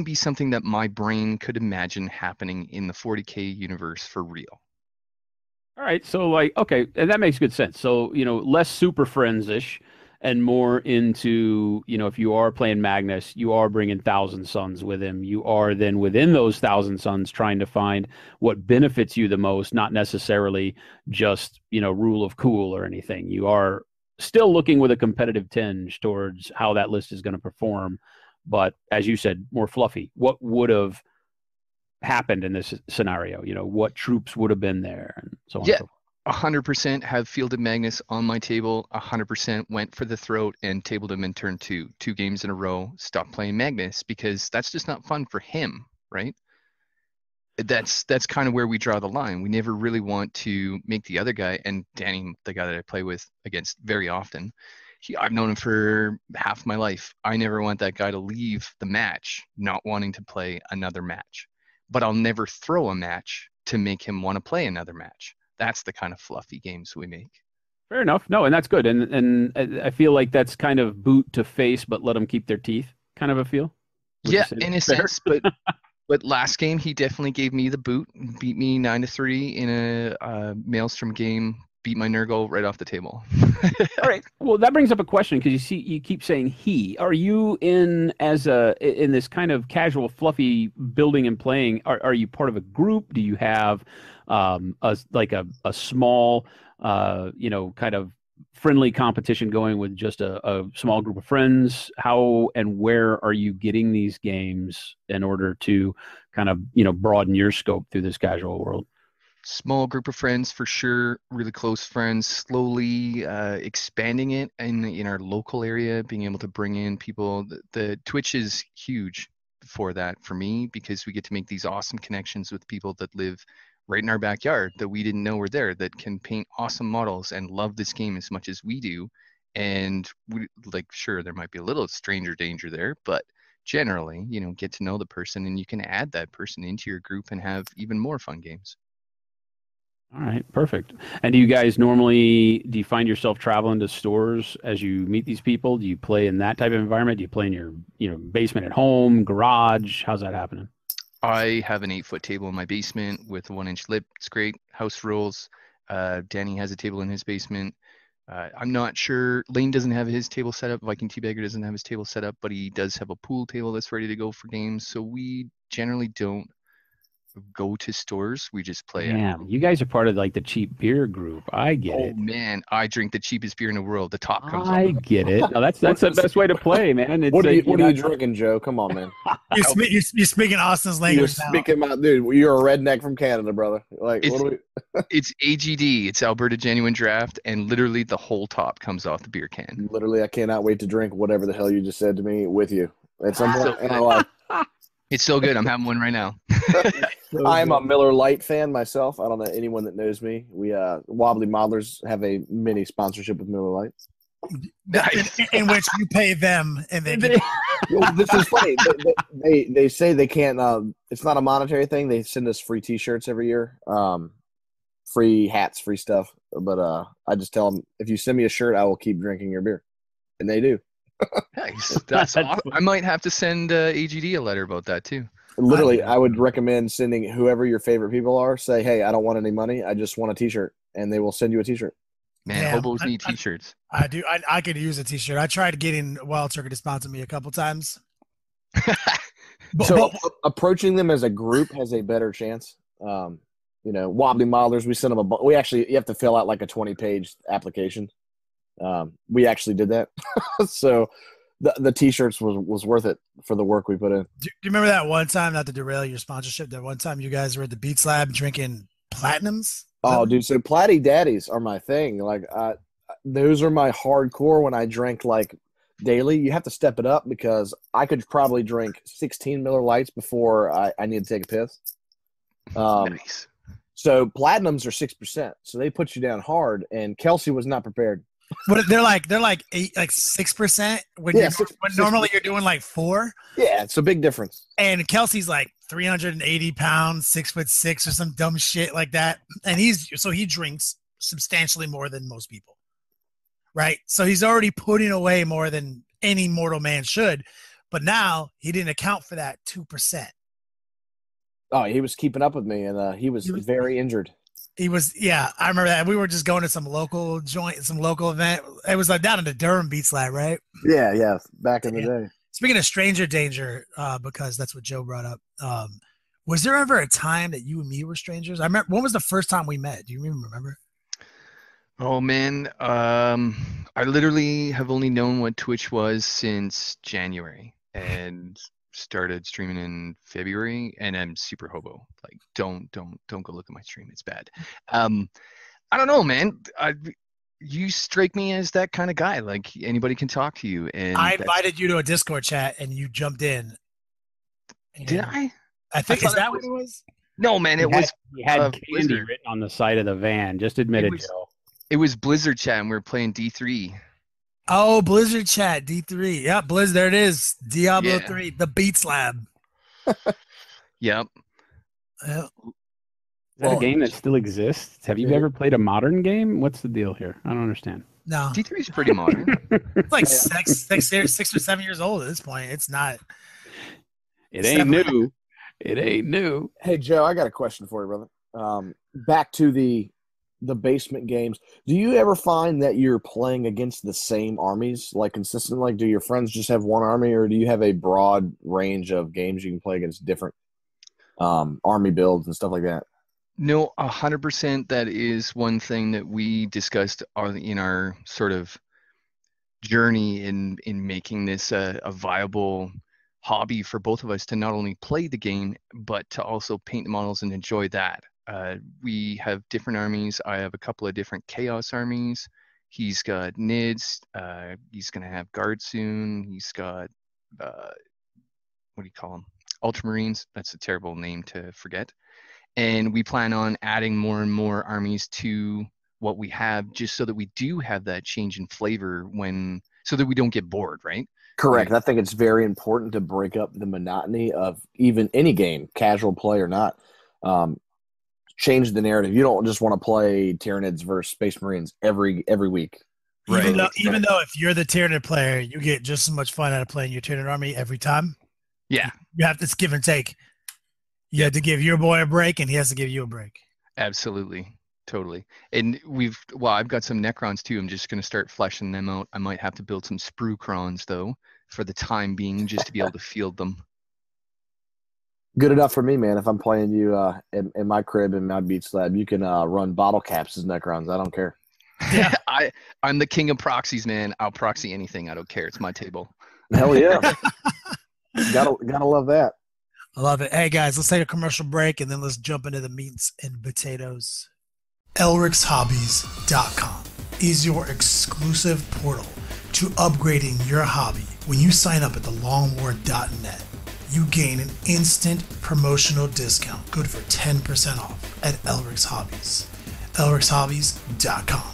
be something that my brain could imagine happening in the 40K universe for real. All right, so like, okay, and that makes good sense. So, less Super Friends-ish and more into, if you are playing Magnus, you are bringing Thousand Suns with him. You are then within those Thousand Suns trying to find what benefits you the most, not necessarily just, rule of cool or anything. You are still looking with a competitive tinge towards how that list is going to perform. But as you said, more fluffy. What would have happened in this scenario? What troops would have been there and so on. Yeah, and so forth. 100% have fielded Magnus on my table. 100% went for the throat and tabled him in turn 2 games in a row. Stopped playing Magnus because that's just not fun for him, right? That's kind of where we draw the line. We never really want to make the other guy, and Danny, the guy that I play with against very often, I've known him for half my life. I never want that guy to leave the match not wanting to play another match. But I'll never throw a match to make him want to play another match. That's the kind of fluffy games we make. Fair enough. No, and that's good. And I feel like that's kind of boot to face, but let them keep their teeth kind of a feel. Yeah, in a sense, but last game he definitely gave me the boot, beat me 9-3 in a Maelstrom game, beat my Nurgle right off the table. All right. Well, that brings up a question because you keep saying he. Are you in this kind of casual, fluffy building and playing? Are you part of a group? Do you have a small, kind of friendly competition going with just a small group of friends? How and where are you getting these games in order to kind of, broaden your scope through this casual world? Small group of friends for sure, really close friends, slowly expanding it in our local area, being able to bring in people. The Twitch is huge for that for me because we get to make these awesome connections with people that live right in our backyard that we didn't know were there, that can paint awesome models and love this game as much as we do. And sure, there might be a little stranger danger there, but generally, get to know the person and you can add that person into your group and have even more fun games. All right, perfect. And do you find yourself traveling to stores as you meet these people? Do you play in that type of environment? Do you play in your, basement at home, garage? How's that happening? I have an 8-foot table in my basement with a 1-inch lip. It's great. House rules. Danny has a table in his basement. I'm not sure. Lane doesn't have his table set up. Viking Teabagger doesn't have his table set up, but he does have a pool table that's ready to go for games. So we generally don't go to stores. We just play. Damn, you guys are part of the cheap beer group. I get it. Oh man, I drink the cheapest beer in the world. The top comes I off. get it. No, that's the best way to play, man. What are you drinking, Joe? Come on, man. You're speaking Austin's language now. Speaking about, dude, you're a redneck from Canada, brother. It's AGD. It's Alberta Genuine Draft, and literally the whole top comes off the beer can. Literally, I cannot wait to drink whatever the hell you just said to me with you at some point in our life. It's so good. I'm having one right now. I'm a Miller Lite fan myself. I don't know anyone that knows me. We Wobbly Modelers have a mini sponsorship with Miller Lite. Nice. In which you pay them, and then this is funny. They say they can't. It's not a monetary thing. They send us free T-shirts every year, free hats, free stuff. But I just tell them, if you send me a shirt, I will keep drinking your beer, and they do. Nice. That's awesome. I might have to send AGD a letter about that too. Literally, I would recommend sending whoever your favorite people are. Say, hey, I don't want any money. I just want a T-shirt, and they will send you a T-shirt. Man, yeah, hobos need T-shirts. I do. I could use a T-shirt. I tried getting Wild Turkey to sponsor me a couple times. So approaching them as a group has a better chance. Wobbly Modelers, we sent them you have to fill out like a 20-page application. We actually did that. So the T-shirts was worth it for the work we put in. Do you remember that one time, not to derail your sponsorship, that one time you guys were at the Beats Lab drinking Platinums? Oh, dude, so Platty Daddies are my thing. Those are my hardcore when I drink daily. You have to step it up because I could probably drink 16 Miller Lights before I need to take a piss. Nice. So Platinums are 6%, so they put you down hard, and Kelsey was not prepared. But they're 6% when normally you're doing 4. Yeah, it's a big difference. And Kelsey's 380 pounds, 6'6" or some dumb shit like that, and he drinks substantially more than most people. right? So he's already putting away more than any mortal man should. But now he didn't account for that 2%. Oh, he was keeping up with me, and he was very injured. He was, yeah, I remember that. We were just going to some local joint, some local event. It was like down in the Durham Beats Lab, right? Yeah, back in the day. Speaking of stranger danger, because that's what Joe brought up. Was there ever a time that you and me were strangers? I remember. When was the first time we met? Do you even remember? Oh man, I literally have only known what Twitch was since January and started streaming in February, and I'm super hobo. Like, don't go look at my stream. It's bad. I don't know, man. You strike me as that kind of guy. Like, anybody can talk to you. And I invited you to a Discord chat, and you jumped in. Did I? I think is that what it was? No, man. It was. He had candy Blizzard. written on the side of the van. Just admit it, Joe. It was Blizzard chat, and we were playing D3. Oh, Blizzard chat, D3. Yeah, Blizz, there it is. Diablo 3, the Beats Lab. Yep. Is that a game that still exists? Have you ever played a modern game? What's the deal here? I don't understand. No. D3 is pretty modern. It's like 6 or 7 years old at this point. It's not. It ain't new. It ain't new. Hey, Joe, I got a question for you, brother. Back to the basement games. Do you ever find that you're playing against the same armies, like consistently? Like, do your friends just have one army, or do you have a broad range of games you can play against different army builds and stuff like that? No, 100%. That is one thing that we discussed in our sort of journey in making this a viable hobby for both of us, to not only play the game, but to also paint models and enjoy that. We have different armies. I have a couple of different Chaos armies. He's got Nids. He's going to have Guard soon. He's got, what do you call them? Ultramarines. That's a terrible name to forget. And we plan on adding more and more armies to what we have, just so that we do have that change in flavor so that we don't get bored, right? Correct. I think it's very important to break up the monotony of even any game, casual play or not. Change the narrative. You don't just want to play Tyranids versus Space Marines every week. Right. Even though if you're the Tyranid player, you get just as much fun out of playing your Tyranid army every time. Yeah. You have this give and take. You have to give your boy a break, and he has to give you a break. Absolutely. Totally. And I've got some Necrons too. I'm just going to start fleshing them out. I might have to build some Sprucrons though, for the time being, just to be able to field them. Good enough for me, man. If I'm playing you in my crib in my Beats Lab, you can run bottle caps as Necrons. I don't care. Yeah. I'm the king of proxies, man. I'll proxy anything. I don't care. It's my table. Hell yeah. gotta love that. I love it. Hey guys, let's take a commercial break, and then let's jump into the meats and potatoes. Elric'sHobbies.com is your exclusive portal to upgrading your hobby. When you sign up at thelongwar.net, you gain an instant promotional discount good for 10% off at Elric's Hobbies. Elric'sHobbies.com.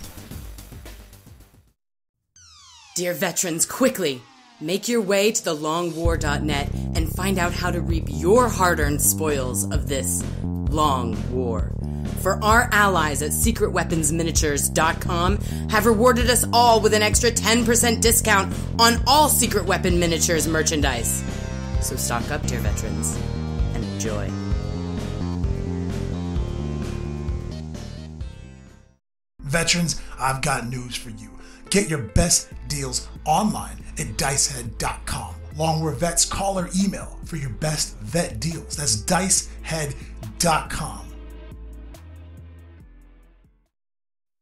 Dear veterans, quickly, make your way to thelongwar.net and find out how to reap your hard-earned spoils of this long war. For our allies at secretweaponsminiatures.com have rewarded us all with an extra 10% discount on all Secret Weapon Miniatures merchandise. So stock up, dear veterans, and enjoy. Veterans, I've got news for you. Get your best deals online at dicehead.com. Long War Vets, call or email for your best vet deals. That's dicehead.com.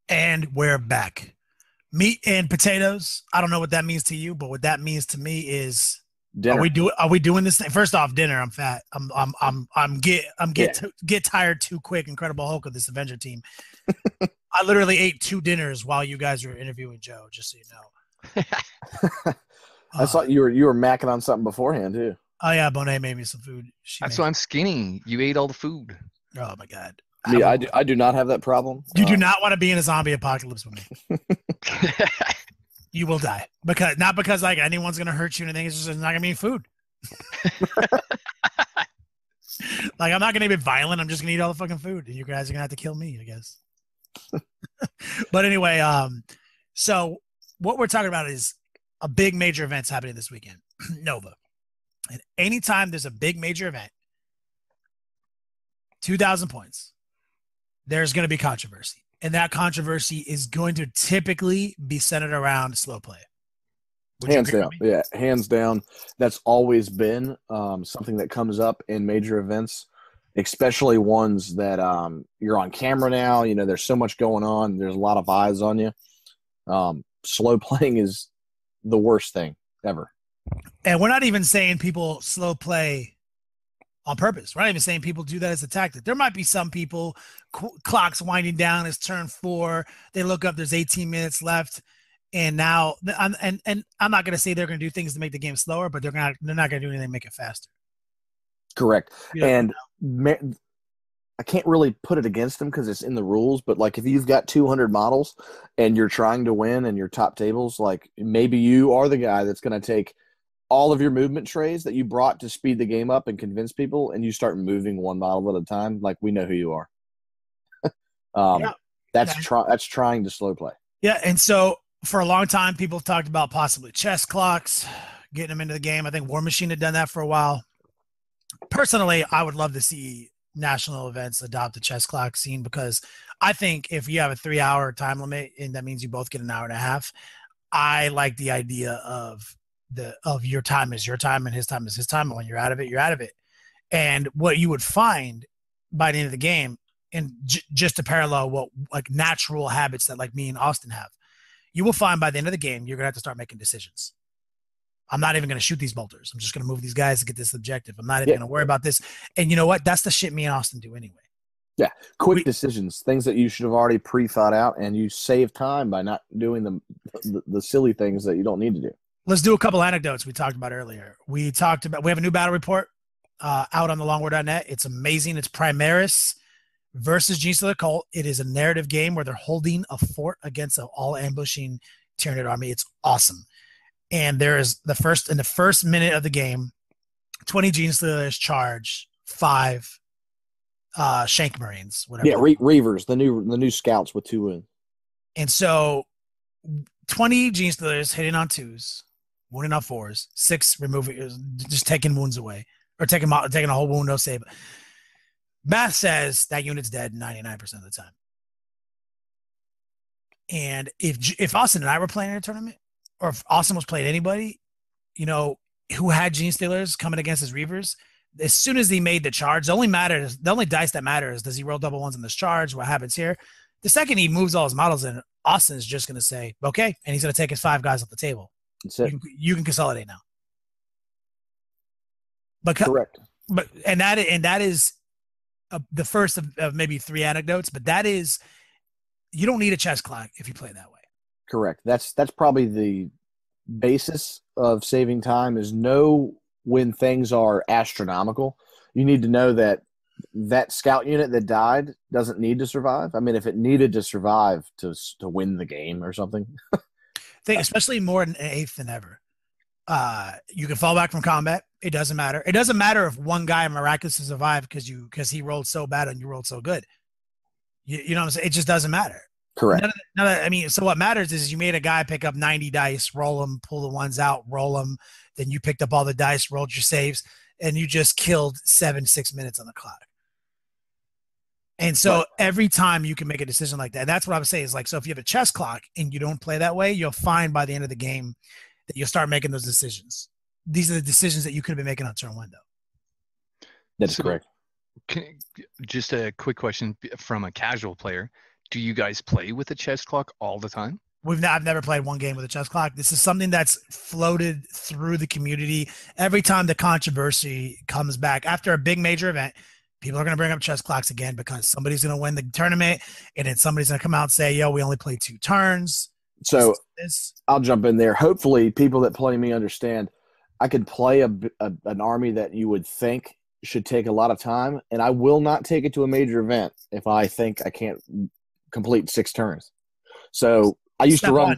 And we're back. Meat and potatoes. I don't know what that means to you, but what that means to me is Dinner. Are we doing this thing? First off, dinner. I'm fat. Get tired too quick. Incredible Hulk of this Avenger team. I literally ate 2 dinners while you guys were interviewing Joe, just so you know. I thought you were macking on something beforehand too. Oh yeah, Bonet made me some food. That's why I'm skinny. You ate all the food. Oh my god. Yeah, I do not have that problem. You do not want to be in a zombie apocalypse with me. You will die not because like anyone's gonna hurt you or anything. It's just not gonna be food. Like I'm not gonna be violent. I'm just gonna eat all the fucking food. You guys are gonna have to kill me, I guess. But anyway, so what we're talking about is a big major event's happening this weekend, Nova. And anytime there's a big major event, 2,000 points, there's going to be controversy. And that controversy is going to typically be centered around slow play. Hands down. Yeah, hands down. That's always been something that comes up in major events, especially ones that you're on camera now. You know, there's so much going on. There's a lot of eyes on you. Slow playing is the worst thing ever. And we're not even saying people slow play on purpose. We're not even saying people do that as a tactic. There might be some people, clock's winding down, it's turn 4. They look up, there's 18 minutes left. And now, I'm not going to say they're going to do things to make the game slower, but they're not going to do anything to make it faster. Correct. Yeah. And I can't really put it against them because it's in the rules, but like if you've got 200 models and you're trying to win and your top tables, like maybe you are the guy that's going to take all of your movement trays that you brought to speed the game up and convince people, and you start moving one model at a time. Like, we know who you are. That's trying to slow play. Yeah. And so for a long time, people have talked about possibly chess clocks, getting them into the game. I think War Machine had done that for a while. Personally, I would love to see national events adopt the chess clock scene, because I think if you have a 3-hour time limit and that means you both get an hour and a half, I like the idea of your time is your time and his time is his time. And when you're out of it, you're out of it. And what you would find by the end of the game, and just to parallel what like natural habits that like me and Austin have, you will find by the end of the game, you're going to have to start making decisions. I'm not even going to shoot these bolters. I'm just going to move these guys to get this objective. I'm not even going to worry about this. And you know what? That's the shit me and Austin do anyway. Yeah. Quick decisions, things that you should have already pre-thought out, and you save time by not doing the silly things that you don't need to do. Let's do a couple anecdotes we talked about earlier. We have a new battle report out on the longwar.net. It's amazing. It's Primaris versus Genestealer Cult. It is a narrative game where they're holding a fort against an all-ambushing Tyranid army. It's awesome. And there is in the first minute of the game, 20 Genestealers charge 5 Shank Marines, whatever. Yeah, Reavers, the new scouts with 2 wounds. And so 20 Genestealers hitting on 2s, wounding on 4s, 6 removing, just taking wounds away, or taking a whole wound, no save. Math says that unit's dead 99% of the time. And if Austin and I were playing in a tournament, or if Austin was playing anybody, you know, who had Genestealers coming against his Reavers, as soon as he made the charge, the only dice that matters, does he roll double ones in this charge? What happens here? The second he moves all his models in, Austin is just going to say, okay, and he's going to take his 5 guys off the table. That's it. You can consolidate now. Correct. And that is the first of maybe 3 anecdotes, but that is, you don't need a chess clock if you play that way. Correct. That's probably the basis of saving time, is know when things are astronomical. You need to know that scout unit that died doesn't need to survive. I mean, if it needed to survive to win the game or something. I think especially more in 8th than ever. You can fall back from combat. It doesn't matter. It doesn't matter if one guy miraculously survived because he rolled so bad and you rolled so good. You know what I'm saying? It just doesn't matter. Correct. So what matters is you made a guy pick up 90 dice, roll them, pull the ones out, roll them. Then you picked up all the dice, rolled your saves, and you just killed 6 minutes on the clock. And so every time you can make a decision like that, that's what I would say is like, so if you have a chess clock and you don't play that way, you'll find by the end of the game that you'll start making those decisions. These are the decisions that you could have been making on turn 1, though. That's correct. Just a quick question from a casual player. Do you guys play with a chess clock all the time? I've never played one game with a chess clock. This is something that's floated through the community. Every time the controversy comes back after a big major event, people are going to bring up chess clocks again because somebody's going to win the tournament, and then somebody's going to come out and say, yo, we only play 2 turns. So I'll jump in there. Hopefully people that play me understand I could play an army that you would think should take a lot of time, and I will not take it to a major event if I think I can't complete 6 turns. So I used to run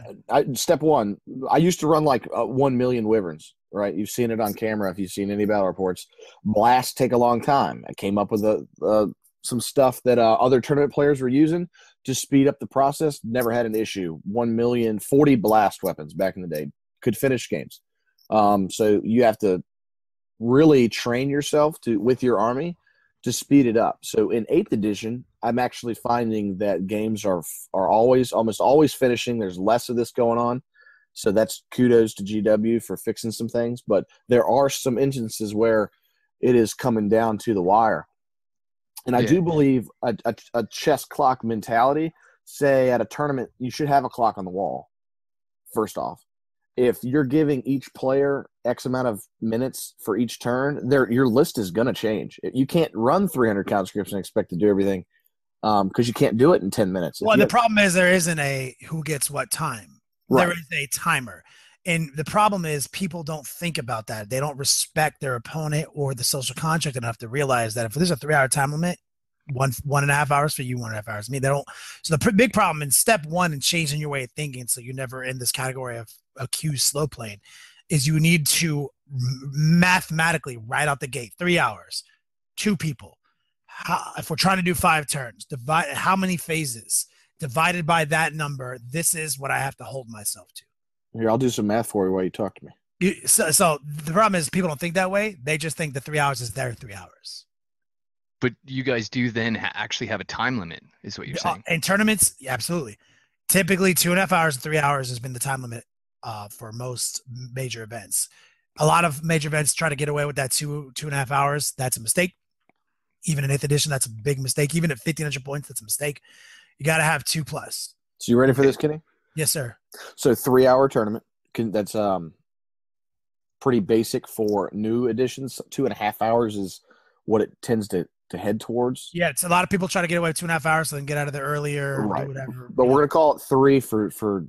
step one. I used to run like 1 million wyverns, right? You've seen it on camera. If you've seen any battle reports, blasts take a long time. I came up with a some stuff that other tournament players were using to speed up the process. Never had an issue. 1,040,000 blast weapons back in the day could finish games. So you have to really train yourself with your army to speed it up. So in 8th edition, I'm actually finding that games are almost always finishing. There's less of this going on. So that's kudos to GW for fixing some things. But there are some instances where it is coming down to the wire. And I do believe a chess clock mentality, say at a tournament, you should have a clock on the wall, first off. If you're giving each player X amount of minutes for each turn, your list is going to change. You can't run 300 conscripts and expect to do everything because you can't do it in 10 minutes. Well, the problem is there isn't a who gets what time. Right. There is a timer. And the problem is people don't think about that. They don't respect their opponent or the social contract enough to realize that if there's a 3-hour time limit, 1.5 hours for you, 1.5 hours for me. They don't. So the big problem in step one in changing your way of thinking, so you're never in this category of accused slow playing, is you need to mathematically right out the gate 3 hours, 2 people. If we're trying to do 5 turns, divide how many phases divided by that number. This is what I have to hold myself to. Here, I'll do some math for you while you talk to me. So the problem is people don't think that way. They just think the 3 hours is their 3 hours. But you guys do then actually have a time limit, is what you're saying. In tournaments, yeah, absolutely. Typically, 2.5 hours and 3 hours has been the time limit for most major events. A lot of major events try to get away with that 2.5 hours. That's a mistake. Even in 8th edition, that's a big mistake. Even at 1,500 points, that's a mistake. You got to have 2+. So you ready for this, Kenny? Yes, sir. So 3-hour tournament. That's pretty basic for new editions. 2.5 hours is what it tends to head towards. Yeah, it's a lot of people try to get away with 2.5 hours so they can get out of there earlier, right? Do whatever. But we're gonna call it 3 for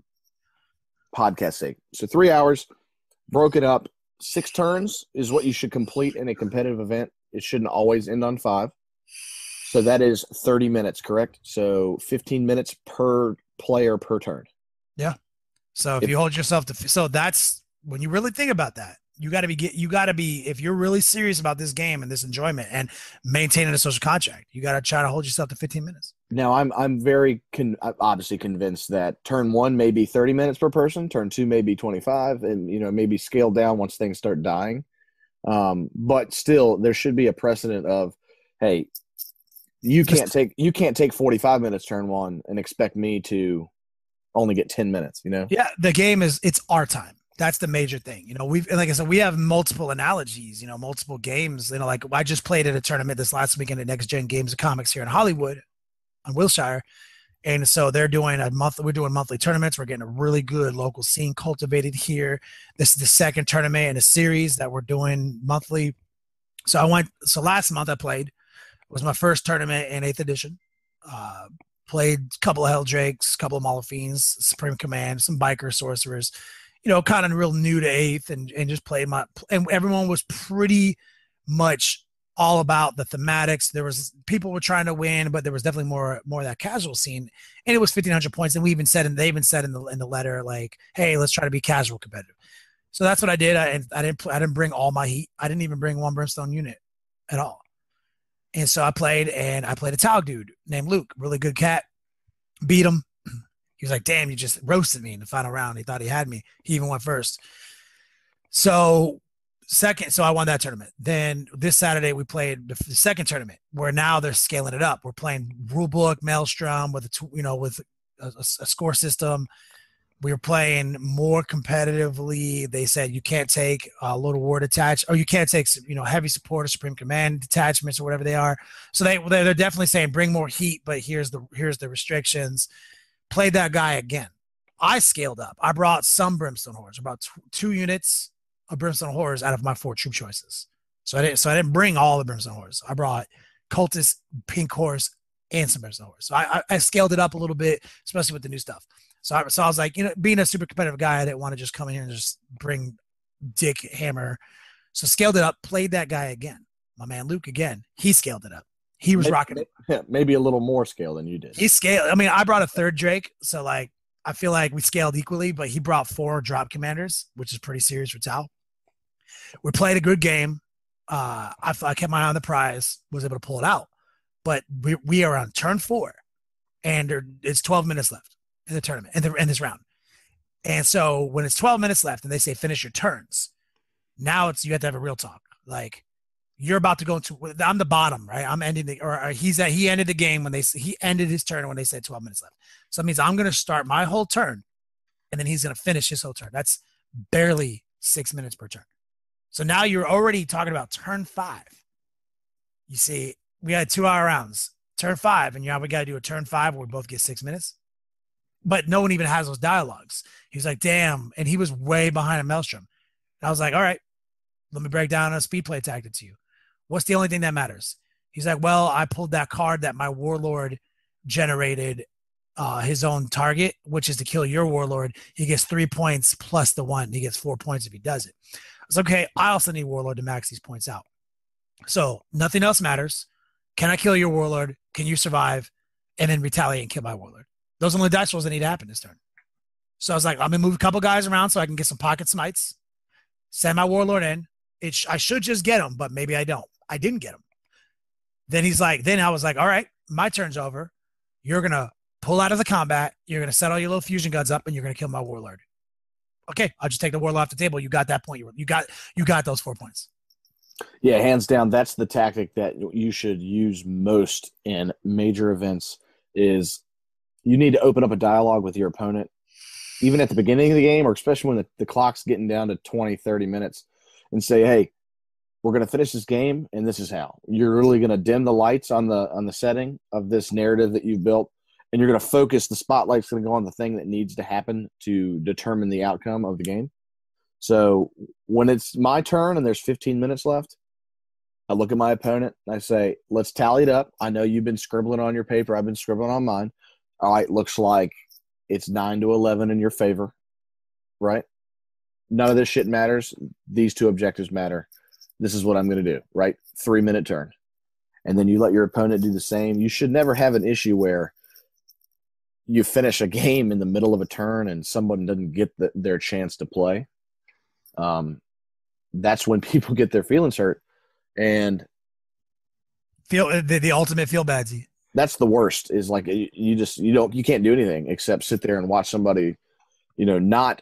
podcast sake. So 3 hours, broke it up. 6 turns is what you should complete in a competitive event. It shouldn't always end on 5. So that is 30 minutes, correct? So 15 minutes per player per turn. Yeah. So if you hold yourself to, so that's when you really think about that. You got to be, if you're really serious about this game and this enjoyment and maintaining a social contract, you got to try to hold yourself to 15 minutes. Now, I'm very obviously convinced that turn 1 may be 30 minutes per person, turn 2 may be 25, and maybe scaled down once things start dying. But still, there should be a precedent of, hey, you can't take 45 minutes turn 1 and expect me to only get 10 minutes. Yeah, the game it's our time. That's the major thing. Like I said, we have multiple analogies, multiple games. Like I just played at a tournament this last weekend at Next Gen Games and Comics here in Hollywood on Wilshire. And so we're doing monthly tournaments. We're getting a really good local scene cultivated here. This is the second tournament in a series that we're doing monthly. So last month I played. It was my first tournament in 8th edition. Played a couple of Helldrakes, a couple of Maulfiends, Supreme Command, some Biker Sorcerers. Kind of real new to 8th and just played and everyone was pretty much all about the thematics. People were trying to win, but there was definitely more of that casual scene. And it was 1,500 points. And they even said in the letter, like, hey, let's try to be casual competitive. So that's what I did. I didn't bring all my heat. I didn't even bring one Brimstone unit at all. And so I played a Taug dude named Luke, really good cat, beat him. He was like, damn, you just roasted me in the final round. He thought he had me. He even went first. So I won that tournament. Then this Saturday we played the second tournament where now they're scaling it up. We're playing rulebook, Maelstrom with a score system. We were playing more competitively. They said you can't take a load of war detach, or you can't take heavy support or Supreme Command detachments or whatever they are. So they're definitely saying bring more heat, but here's the restrictions. Played that guy again. I scaled up. I brought some Brimstone Horrors, about 2 units of Brimstone Horrors out of my 4 troop choices. So I didn't bring all the Brimstone Horrors. I brought Cultist, Pink Horse, and some Brimstone Horrors. So I scaled it up a little bit, especially with the new stuff. So I was like, being a super competitive guy, I didn't want to just come in here and just bring Dick Hammer. So scaled it up, played that guy again. My man Luke again. He scaled it up. He was rocking it. Yeah, maybe a little more scale than you did. He scaled. I mean, I brought a 3rd Drake, so like I feel like we scaled equally, but he brought 4 drop commanders, which is pretty serious for Tau. We played a good game. I kept my eye on the prize, was able to pull it out. but we are on turn 4, and it's 12 minutes left in the tournament in this round. And so when it's 12 minutes left and they say finish your turns, now you have to have a real talk. Like, you're about to go into, I'm the bottom, right? I'm ending he ended the game when he ended his turn when they said 12 minutes left. So that means I'm going to start my whole turn, and then he's going to finish his whole turn. That's barely 6 minutes per turn. So now you're already talking about turn 5. You see, we had 2-hour rounds. Turn 5, and we got to do a turn 5 where we both get 6 minutes. But no one even has those dialogues. He's like, damn. And he was way behind a Maelstrom. And I was like, all right, let me break down a speed play tactic to you. What's the only thing that matters? He's like, well, I pulled that card that my warlord generated his own target, which is to kill your warlord. He gets 3 points plus the 1. He gets 4 points if he does it. I was like, okay, I also need warlord to max these points out. So nothing else matters. Can I kill your warlord? Can you survive? And then retaliate and kill my warlord. Those are the only dice rolls that need to happen this turn. So I was like, I'm going to move a couple guys around so I can get some pocket smites. Send my warlord in. I should just get him, but maybe I don't. I didn't get him. Then I was like, all right, my turn's over. You're going to pull out of the combat. You're going to set all your little fusion guns up, and you're going to kill my warlord. Okay, I'll just take the warlord off the table. You got that point. You got those 4 points. Yeah, hands down, that's the tactic that you should use most in major events. Is you need to open up a dialogue with your opponent, even at the beginning of the game, or especially when the clock's getting down to 20, 30 minutes, and say, hey, we're going to finish this game, and this is how. You're really going to dim the lights on the setting of this narrative that you've built, and you're going to focus, the spotlight's going to go on the thing that needs to happen to determine the outcome of the game. So when it's my turn and there's 15 minutes left, I look at my opponent and I say, let's tally it up. I know you've been scribbling on your paper. I've been scribbling on mine. All right, looks like it's 9-11 in your favor, right? None of this shit matters. These 2 objectives matter. This is what I'm going to do, right? 3-minute turn. And then you let your opponent do the same. You should never have an issue where you finish a game in the middle of a turn and someone doesn't get their chance to play. That's when people get their feelings hurt. And feel the ultimate feel badsy. That's the worst, is like you can't do anything except sit there and watch somebody, not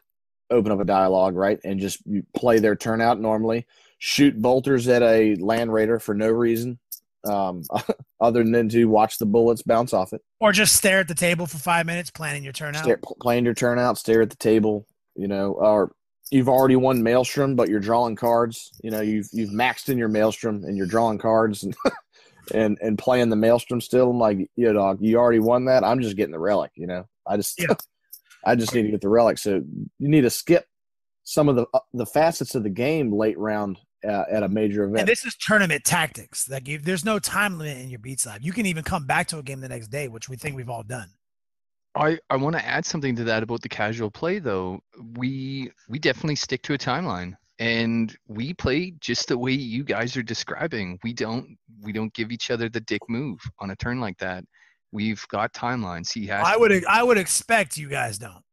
open up a dialogue, right? And just play their turn out normally, shoot bolters at a land raider for no reason, other than to watch the bullets bounce off it. Or just stare at the table for 5 minutes, planning your turn out. Playing your turn out, stare at the table, or you've already won Maelstrom, but you're drawing cards. You've maxed in your Maelstrom and you're drawing cards and playing the Maelstrom still. I'm like, dog, you already won that. I'm just getting the relic. I just need to get the relic. So you need to skip some of the facets of the game late round at a major event. And this is tournament tactics. Like, there's no time limit in your beats live. You can even come back to a game the next day, which we think we've all done. I want to add something to that about the casual play, though. We definitely stick to a timeline, and we play just the way you guys are describing. We don't give each other the dick move on a turn like that. We've got timelines. I would expect you guys don't.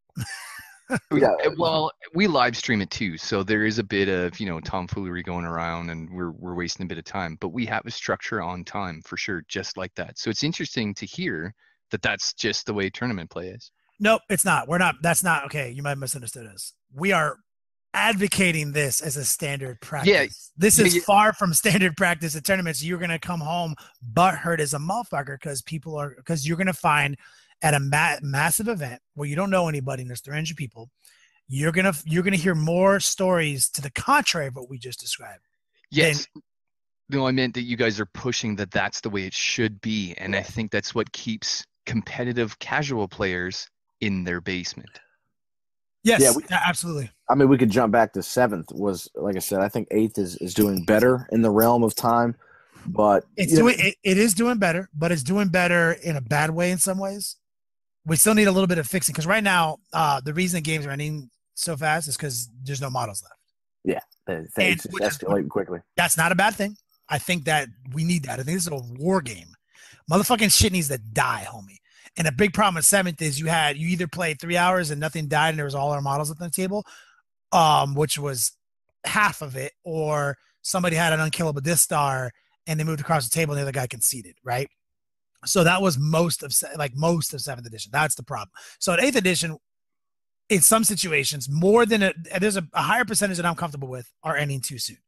Yeah, well, we live stream it too, so there is a bit of tomfoolery going around, and we're wasting a bit of time. But we have a structure on time for sure, just like that. So it's interesting to hear that's just the way tournament play is. Nope, it's not. We're not. That's not okay. You might have misunderstood us. We are advocating this as a standard practice. Yeah, this is far from standard practice at tournaments. You're gonna come home butthurt as a motherfucker because you're gonna find at a massive event where you don't know anybody and there's 300 people, you're gonna hear more stories to the contrary of what we just described. Yes. No, I meant that you guys are pushing that's the way it should be, and I think that's what keeps competitive casual players in their basement. Yes, yeah, absolutely. I mean, we could jump back to 7th. Was, like I said, I think 8th is doing better in the realm of time, but it is doing better, but it's doing better in a bad way in some ways. We still need a little bit of fixing, because right now the reason the game's running so fast is because there's no models left. Yeah, things just escalating quickly. That's not a bad thing. I think that we need that. I think this is a war game. Motherfucking shit needs to die, homie. And a big problem with 7th is you either played 3 hours and nothing died and there was all our models at the table, which was half of it, or somebody had an unkillable Death Star and they moved across the table and the other guy conceded, right? So that was most of 7th edition. That's the problem. So at 8th edition, in some situations, there's a higher percentage that I'm comfortable with are ending too soon.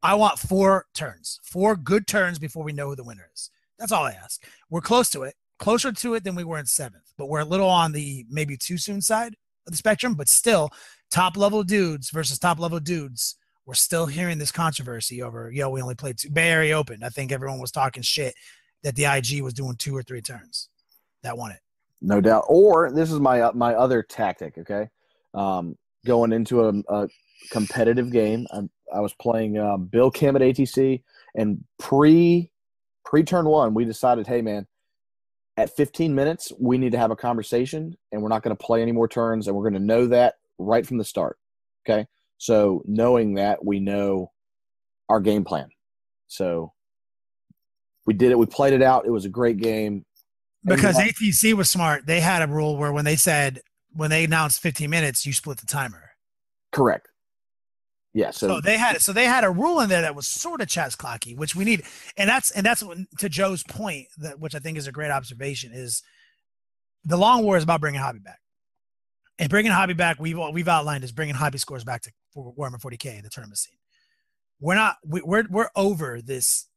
I want 4 turns, 4 good turns before we know who the winner is. That's all I ask. We're close to it, closer to it than we were in 7th, but we're a little on the maybe too soon side of the spectrum, but still top level dudes versus top level dudes. We're still hearing this controversy over, we only played 2. Bay Area Open. I think everyone was talking shit that the IG was doing 2 or 3 turns. That won it. No doubt. Or this is my other tactic, okay? Going into a competitive game, I was playing Bill Kim at ATC, and pre-turn 1, we decided, hey, man, at 15 minutes, we need to have a conversation, and we're not going to play any more turns, and we're going to know that right from the start, okay? So knowing that, we know our game plan. So we did it. We played it out. It was a great game. Because ATC was smart. They had a rule where when they announced 15 minutes, you split the timer. Correct. Yeah. So they had a rule in there that was sort of chess clocky, which we need. And that's to Joe's point, which I think is a great observation, is the Long War is about bringing hobby back. And bringing hobby back, we've outlined as bringing hobby scores back to Warhammer 40K, the tournament scene. We're over this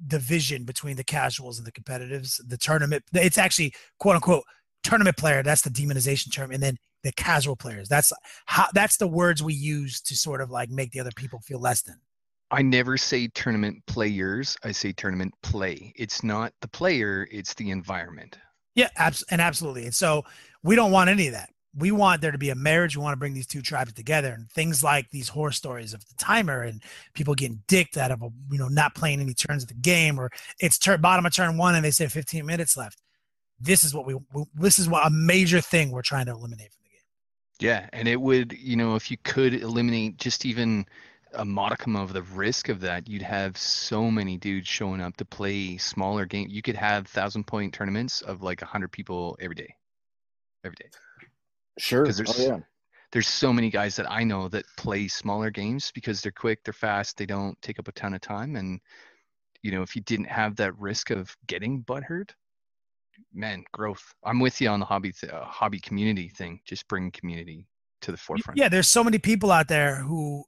division between the casuals and the competitives. The tournament, it's actually quote unquote tournament player. That's the demonization term, and then the casual players. That's the words we use to sort of like make the other people feel less than. I never say tournament players. I say tournament play. It's not the player. It's the environment. Yeah, absolutely. And so we don't want any of that. We want there to be a marriage. We want to bring these 2 tribes together, and things like these horror stories of the timer and people getting dicked out of not playing any turns of the game, or it's bottom of turn 1 and they say 15 minutes left. This is what a major thing we're trying to eliminate from the game. Yeah, and it would, if you could eliminate just even a modicum of the risk of that, you'd have so many dudes showing up to play smaller games. You could have 1,000-point tournaments of like 100 people every day. Sure. There's so many guys that I know that play smaller games because they're quick, they're fast, they don't take up a ton of time. And, if you didn't have that risk of getting butthurt, man, growth. I'm with you on the hobby community thing. Just bring community to the forefront. Yeah, there's so many people out there who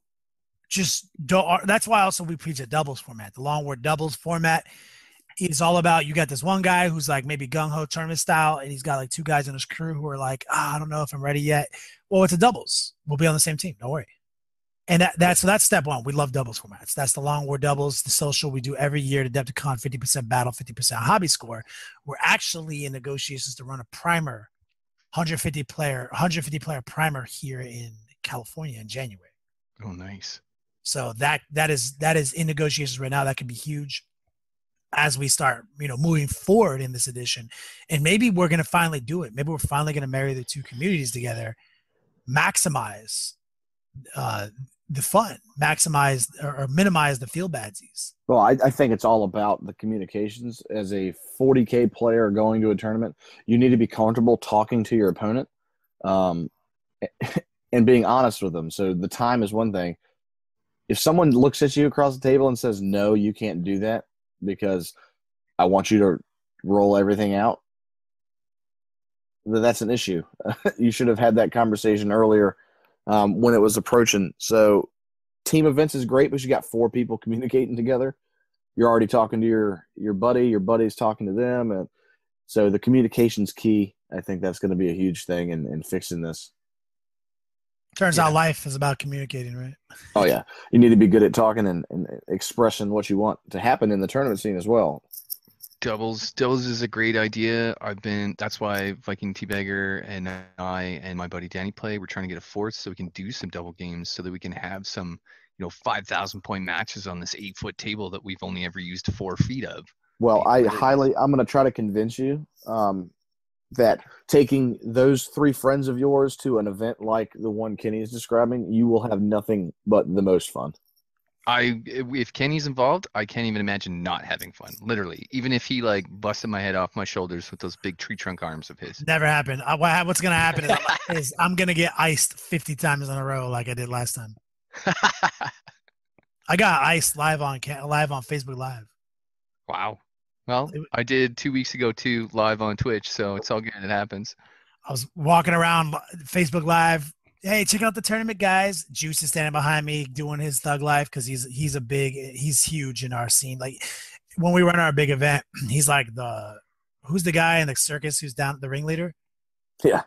just don't. That's why also we preach a doubles format. The Long War doubles format is all about, you got this one guy who's like maybe gung-ho tournament style, and he's got like 2 guys in his crew who are like, I don't know if I'm ready yet. Well, it's a doubles. We'll be on the same team. Don't worry. And that's step 1. We love doubles formats. That's the Long War doubles, the social we do every year to Adepticon, 50% battle, 50% hobby score. We're actually in negotiations to run a primer, 150 player primer here in California in January. Oh, nice. So that is in negotiations right now. That could be huge as we start, moving forward in this edition. And maybe we're going to finally do it. Maybe we're finally going to marry the 2 communities together, maximize the fun, maximize or minimize the feel badsies. Well, I think it's all about the communications. As a 40K player going to a tournament, you need to be comfortable talking to your opponent and being honest with them. So the time is one thing. If someone looks at you across the table and says, no, you can't do that because I want you to roll everything out, that's an issue. You should have had that conversation earlier when it was approaching. So team events is great because you got 4 people communicating together. You're already talking to your buddy. Your buddy's talking to them. And so the communication's key. I think that's going to be a huge thing in fixing this. Turns out life is about communicating, right? Oh, yeah. You need to be good at talking and expressing what you want to happen in the tournament scene as well. Doubles is a great idea. That's why Viking Teabagger and I and my buddy Danny play. We're trying to get a 4th so we can do some double games so that we can have some, 5,000 point matches on this 8-foot table that we've only ever used 4 feet of. Well, I'm going to try to convince you that taking those 3 friends of yours to an event like the one Kenny is describing, you will have nothing but the most fun. If Kenny's involved, I can't even imagine not having fun. Literally, even if he like busted my head off my shoulders with those big tree trunk arms of his. Never happened. What's gonna happen is I'm gonna get iced 50 times in a row like I did last time. I got iced live on Facebook Live. Wow. Well, I did 2 weeks ago too, live on Twitch, so it's all good. It happens. I was walking around Facebook Live. Hey, check out the tournament, guys. Juice is standing behind me doing his thug life because he's huge in our scene. Like when we run our big event, he's like who's the guy in the circus who's down the ringleader? Yeah.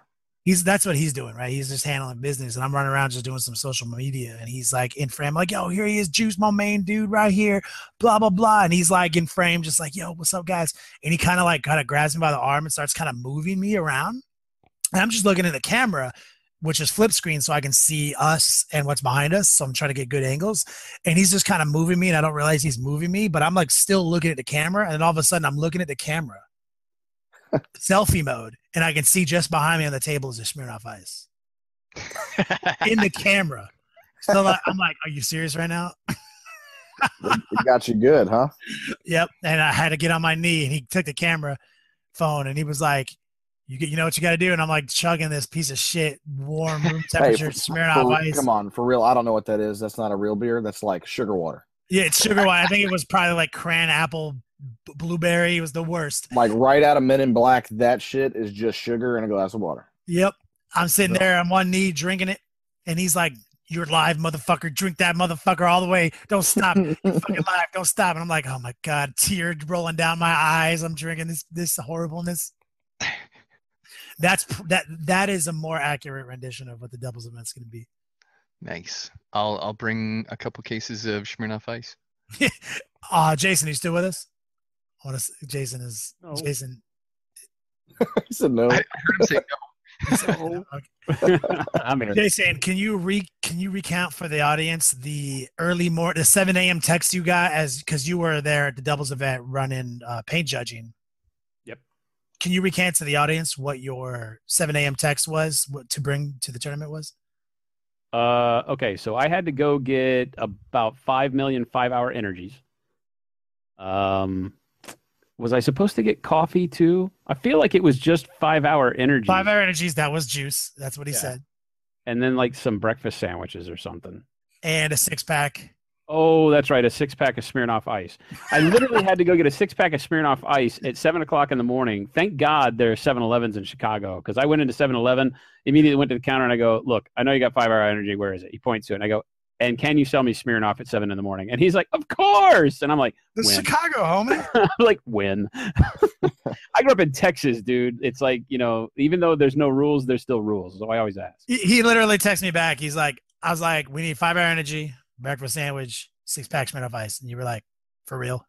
That's what he's doing, right? He's just handling business, and I'm running around just doing some social media, and he's like in frame, like, yo, here he is, Juice, my main dude right here, blah, blah, blah. And he's like in frame, just like, yo, what's up, guys? And he kind of grabs me by the arm and starts kind of moving me around. And I'm just looking at the camera, which is flip screen, so I can see us and what's behind us. So I'm trying to get good angles. And he's just kind of moving me, and I don't realize he's moving me, but I'm like still looking at the camera. And then all of a sudden I'm looking at the camera, selfie mode, and I can see just behind me on the table is a Smirnoff Ice in the camera. So I'm like, are you serious right now? It got you good, huh? Yep. And I had to get on my knee, and he took the camera phone, and he was like, you know what you got to do? And I'm like chugging this piece of shit, warm room temperature Smirnoff Ice. Come on, for real. I don't know what that is. That's not a real beer. That's like sugar water. Yeah, it's sugar water. I think it was probably like cran apple blueberry. It was the worst. Like right out of Men in Black, that shit is just sugar and a glass of water. Yep. I'm sitting there on one knee drinking it, and he's like, you're live, motherfucker. Drink that motherfucker all the way. Don't stop. You're fucking live. Don't stop. And I'm like, oh my God, tears rolling down my eyes. I'm drinking this horribleness. That is a more accurate rendition of what the Doubles event's going to be. Nice. I'll bring a couple cases of Smirnoff Ice. Jason, are you still with us? Jason. He said no. I heard him say no. I'm here. Jason, can you recount for the audience the 7 a.m. text you got because you were there at the Doubles event running paint judging? Yep. Can you recant to the audience what your 7 a.m. text was, what to bring to the tournament was? Okay, so I had to go get about 5 million 5-hour energies. Was I supposed to get coffee too? I feel like it was just 5-hour energies. 5-hour energies, that was juice. That's what he said. And then like some breakfast sandwiches or something. And a 6-pack. Oh, that's right. A 6-pack of Smirnoff Ice. I literally had to go get a 6-pack of Smirnoff Ice at 7 o'clock in the morning. Thank God there are 7-Elevens in Chicago, because I went into 7-Eleven, immediately went to the counter, and I go, look, I know you got 5-hour energy. Where is it? He points to it, and I go, and can you sell me Smirnoff at 7 in the morning? And he's like, of course. And I'm like, the when? Chicago, homie. I'm like, when? I grew up in Texas, dude. It's like, even though there's no rules, there's still rules. So I always ask. He literally texted me back. He's like, I was like, we need 5-hour energy, breakfast sandwich, 6-pack Smirnoff Ice. And you were like, for real?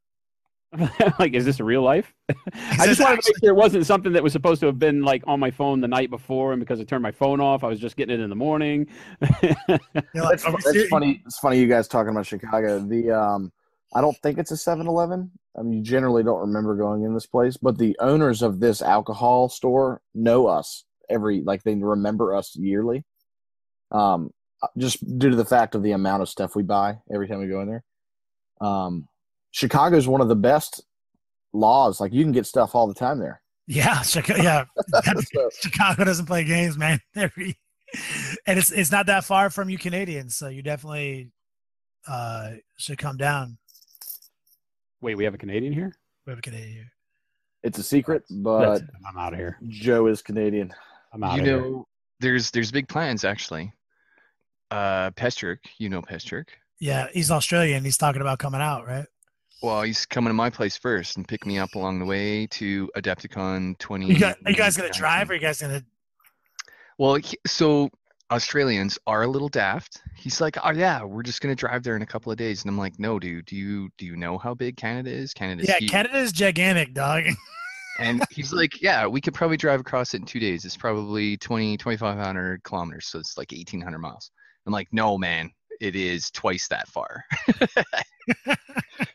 Like, is this real life? I just wanted to make sure it wasn't something that was supposed to have been like on my phone the night before, and because I turned my phone off, I was just getting it in the morning. That's funny. It's funny you guys talking about Chicago. I don't think it's a 7-Eleven. I mean, you generally don't remember going in this place, but the owners of this alcohol store know us they remember us yearly. Just due to the fact of the amount of stuff we buy every time we go in there. Chicago is one of the best laws. Like, you can get stuff all the time there. Yeah, Chicago doesn't play games, man. And it's not that far from you Canadians, so you definitely should come down. Wait, we have a Canadian here? We have a Canadian here. It's a secret, but I'm out of here. Joe is Canadian. I'm out of here. There's big plans, actually. Pestrick, Pestrick. Yeah, he's Australian. He's talking about coming out, right? Well, he's coming to my place first and pick me up along the way to Adepticon 20. Are you guys going to drive, or are you guys going to? Well, so Australians are a little daft. He's like, oh yeah, we're just going to drive there in a couple of days. And I'm like, no, dude, do you know how big Canada is? Canada's huge. Canada is gigantic, dog. And he's like, yeah, we could probably drive across it in 2 days. It's probably 2,500 kilometers. So it's like 1,800 miles. I'm like, no, man, it is twice that far.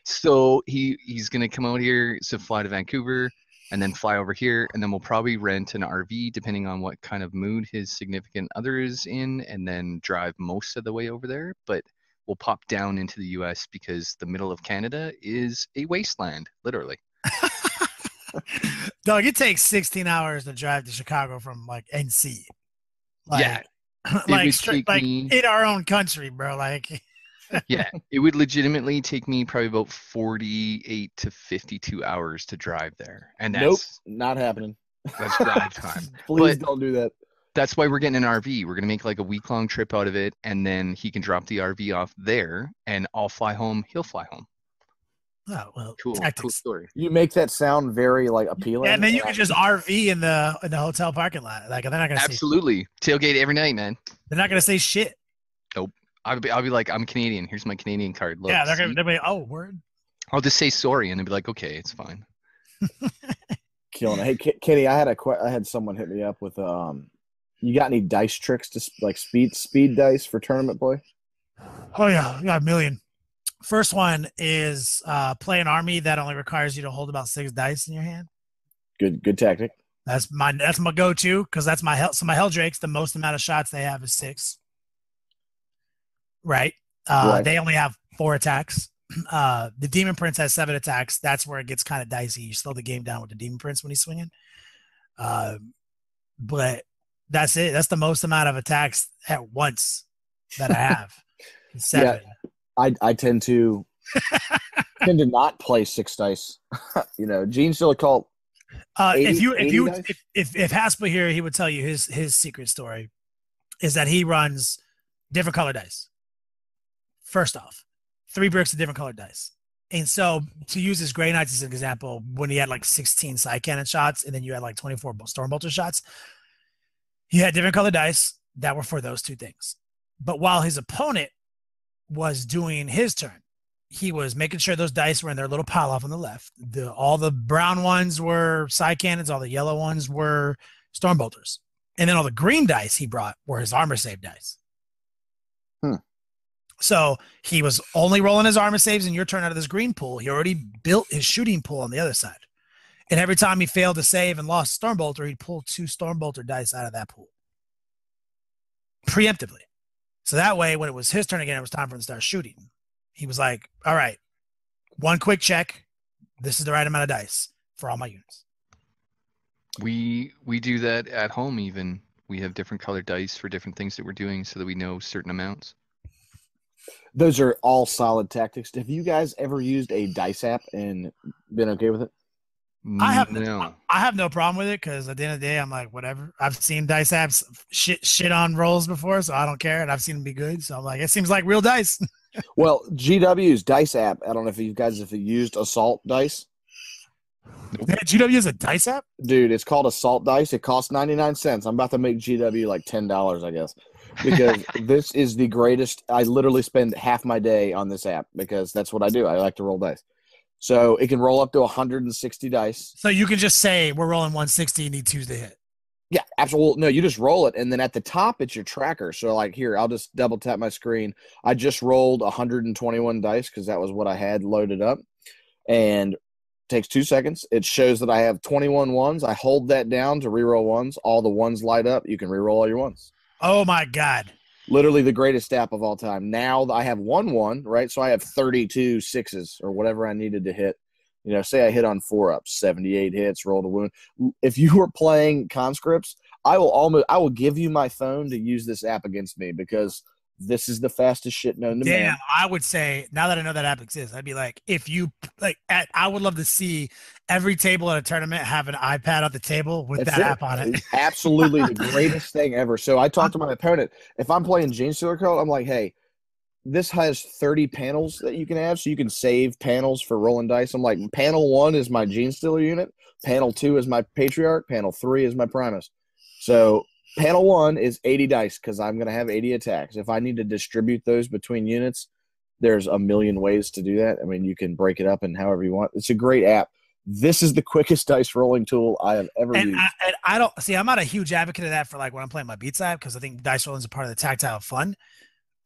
So he's going to come out here, so fly to Vancouver and then fly over here. And then we'll probably rent an RV depending on what kind of mood his significant other is in, and then drive most of the way over there. But we'll pop down into the US because the middle of Canada is a wasteland, literally. Dog, it takes 16 hours to drive to Chicago from like NC. Yeah. like in our own country, bro. Like, Yeah, it would legitimately take me probably about 48 to 52 hours to drive there. And Nope, not happening. that's drive time. Please But don't do that. that's why we're getting an RV. We're going to make like a week-long trip out of it, and then he can drop the RV off there, and I'll fly home. He'll fly home. Oh, well, Cool tactics. story. You make that sound very like appealing. Yeah, and then you can just RV in the hotel parking lot. Like they're not gonna Absolutely. Tailgate every night, man. they're not gonna say shit. Nope. I'll be like, I'm Canadian. Here's my Canadian card. Look, Yeah, they're see? gonna be oh word. I'll just say sorry, and they'll be like, okay, it's fine. Killing it. Hey, Kenny, I had someone hit me up with you got any dice tricks to like speed dice for tournament play? Oh yeah, we got a million. First one is play an army that only requires you to hold about 6 dice in your hand. Good tactic. That's my go-to because that's my hell. So my Helldrakes, the most amount of shots they have is 6. Right. Right. They only have 4 attacks. The Demon Prince has 7 attacks. That's where it gets kind of dicey. You slow the game down with the Demon Prince when he's swinging. But that's it. That's the most amount of attacks at once that I have. 7. Yeah. I tend to not play 6 dice. Gene still called. If Haspil here, he would tell you his secret story is that he runs different color dice. First off, 3 bricks of different colored dice. And so to use his Grey Knights as an example, when he had like 16 side cannon shots and then you had like 24 Stormbolter shots, he had different colored dice that were for those 2 things. But while his opponent was doing his turn, he was making sure those dice were in their little pile off on the left. All the brown ones were side cannons, all the yellow ones were Stormbolters. And then all the green dice he brought were his armor save dice. So he was only rolling his armor saves in your turn out of this green pool. He already built his shooting pool on the other side. And every time he failed to save and lost Stormbolter, he'd pull 2 Stormbolter dice out of that pool. Preemptively. So that way, when it was his turn again, it was time for him to start shooting. He was like, all right, 1 quick check. This is the right amount of dice for all my units. We do that at home even. We have different colored dice for different things that we're doing so that we know certain amounts. Those are all solid tactics. Have you guys ever used a dice app and been okay with it? I have no problem with it because at the end of the day, I'm like, whatever. I've seen dice apps shit on rolls before, so I don't care, and I've seen them be good. So I'm like, it seems like real dice. Well, GW's dice app. I don't know if you guys have used Assault Dice. Yeah, GW is a dice app? Dude, it's called Assault Dice. It costs 99 cents. I'm about to make GW like $10, I guess, because this is the greatest. I literally spend half my day on this app because that's what I do. I like to roll dice. So it can roll up to 160 dice. So you can just say we're rolling 160 and need 2s to hit. Yeah, absolutely. No, you just roll it, and then at the top it's your tracker. So like here, I'll just double tap my screen. I just rolled 121 dice because that was what I had loaded up, and it takes 2 seconds. It shows that I have 21 ones. I hold that down to reroll ones. All the ones light up. You can reroll all your ones. Oh my God. Literally the greatest app of all time. Now I have 1-1, right? So I have 32 6s or whatever I needed to hit. Say I hit on 4-ups, 78 hits, rolled a wound. If you were playing conscripts, I will give you my phone to use this app against me because this is the fastest shit known to man. Damn, I would say now that I know that app exists, I'd be like, I would love to see every table at a tournament have an iPad at the table with that app on it. It's absolutely the greatest thing ever. So I talked to my opponent. If I'm playing Gene Stealer Code, I'm like, hey, this has 30 panels that you can have, so you can save panels for rolling dice. I'm like, panel 1 is my Gene Stealer unit. Panel 2 is my Patriarch. Panel 3 is my Primus. So panel 1 is 80 dice because I'm going to have 80 attacks. If I need to distribute those between units, there's a million ways to do that. I mean, you can break it up in however you want. It's a great app. This is the quickest dice rolling tool I have ever used. I don't see. I'm not a huge advocate of that for like when I'm playing my Beats app because I think dice rolling is a part of the tactile fun.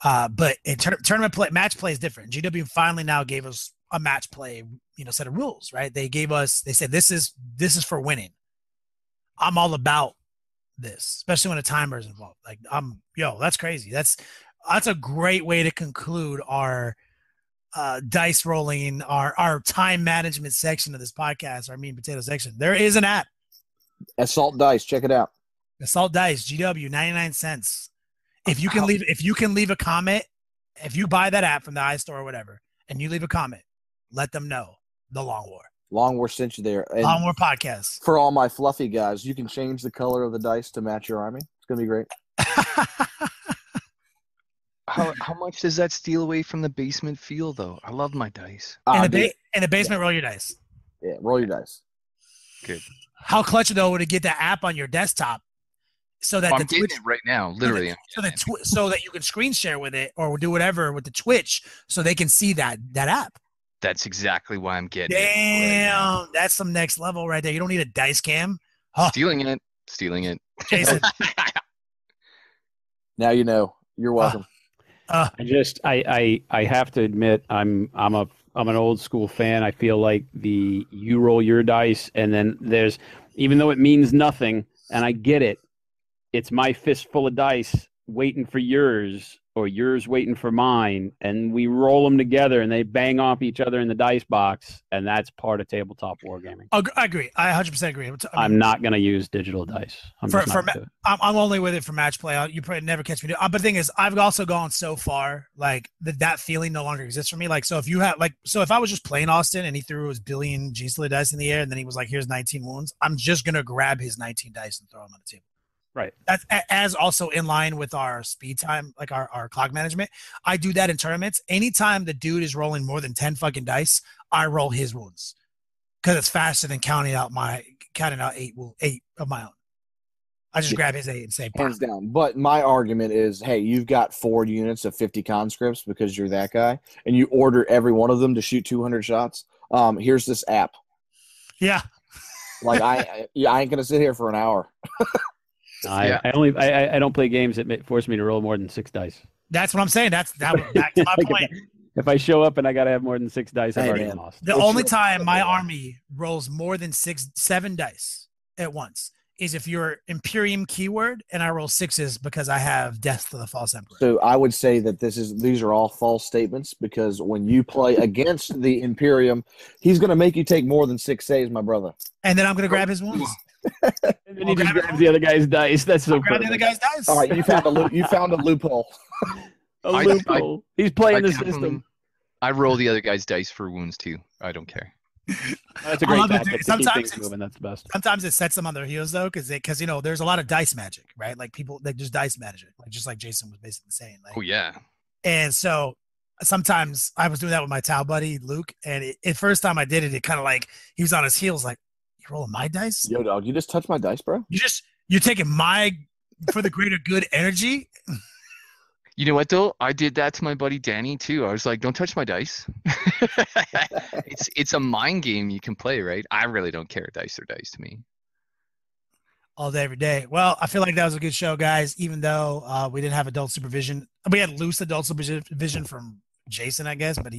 But in tournament play, match play is different. GW finally now gave us a match play, set of rules, right? They said this is for winning. I'm all about this, especially when a timer is involved. Like that's crazy. That's a great way to conclude our dice rolling, our time management section of this podcast, our meat and potato section. There is an app. Assault Dice, check it out. Assault Dice, GW, 99 cents. If you can leave a comment if you buy that app from the iStore or whatever, and you leave a comment, let them know the Long War. Long War sent you there. And Long War podcast. for all my fluffy guys, you can change the color of the dice to match your army. It's gonna be great. How much does that steal away from the basement feel, though? I love my dice. In the basement, roll your dice. Yeah, roll your dice. Good. How clutch though would it get the app on your desktop so that I'm the getting Twitch, it right now, literally. so that you can screen share with it or do whatever with the Twitch so they can see that app. That's exactly why I'm getting it. Damn, that's some next level right there. You don't need a dice cam. Oh, Stealing it. Jason. Now you know. You're welcome. I have to admit I'm an old school fan. I feel like you roll your dice and then there's, even though it means nothing and I get it, it's my fistful of dice waiting for yours or yours waiting for mine, and we roll them together and they bang off each other in the dice box, and that's part of tabletop wargaming. I agree. I 100% agree. I'm not going to use digital dice. I'm only with it for match play. You probably never catch me. But the thing is, I've also gone so far, like that feeling no longer exists for me. Like, so if I was just playing Austin and he threw his billion G-Slay dice in the air and then he was like, here's 19 wounds, I'm just going to grab his 19 dice and throw them on the table. Right. That's as also in line with our speed time, like our clock management. I do that in tournaments. Anytime the dude is rolling more than 10 fucking dice, I roll his wounds because it's faster than counting out eight of my own. I just grab his 8 and say, hands down. But my argument is, hey, you've got 4 units of 50 conscripts because you're that guy, and you order every one of them to shoot 200 shots. Here's this app. Yeah. Like I ain't gonna sit here for an hour. I don't play games that force me to roll more than 6 dice. That's what I'm saying. That's my point. If I show up and I got to have more than 6 dice, I've already lost. The only time my army rolls more than 7 dice at once is if you're Imperium keyword and I roll 6s because I have Death to the False Emperor. So I would say that these are all false statements because when you play against the Imperium, he's going to make you take more than 6 saves, my brother. And then I'm going to grab his wounds. And then he just grabs the other guy's dice. That's so grab the other guy's dice. All right, you found a loophole. A loophole. He's playing the system. I roll the other guy's dice for wounds too. I don't care. That's a great tactic. Sometimes moving, that's the best. Sometimes it sets them on their heels though, because there's a lot of dice magic, right? Like people that just dice magic, like just like Jason was basically saying. Like, oh yeah. And so sometimes I was doing that with my Tau buddy Luke, and the first time I did it, it kind of like he was on his heels, like, "You rolling my dice? Yo, dog, you just touched my dice, bro. You're taking my for the greater good energy." You know what though? I did that to my buddy Danny too. I was like, "Don't touch my dice." It's a mind game you can play, right? I really don't care. Dice are dice to me. All day, every day. Well, I feel like that was a good show, guys. Even though we didn't have adult supervision, we had loose adult supervision from Jason, I guess. But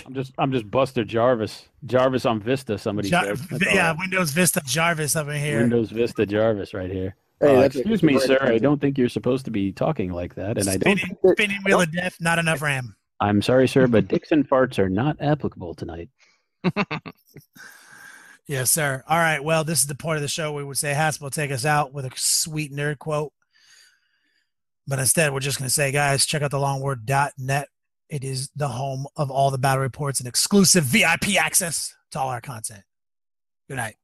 I'm just Buster Jarvis. Jarvis on Vista. Somebody said. Yeah, Windows Vista Jarvis over here. Windows Vista Jarvis right here. Hey, excuse me, sir. I don't think you're supposed to be talking like that. And spinning wheel of death, not enough RAM. I'm sorry, sir, but Dixon farts are not applicable tonight. Yes, sir. All right. Well, this is the part of the show where we would say Haspil take us out with a sweet nerd quote. But instead, we're just going to say, guys, check out thelongword.net. It is the home of all the battle reports and exclusive VIP access to all our content. Good night.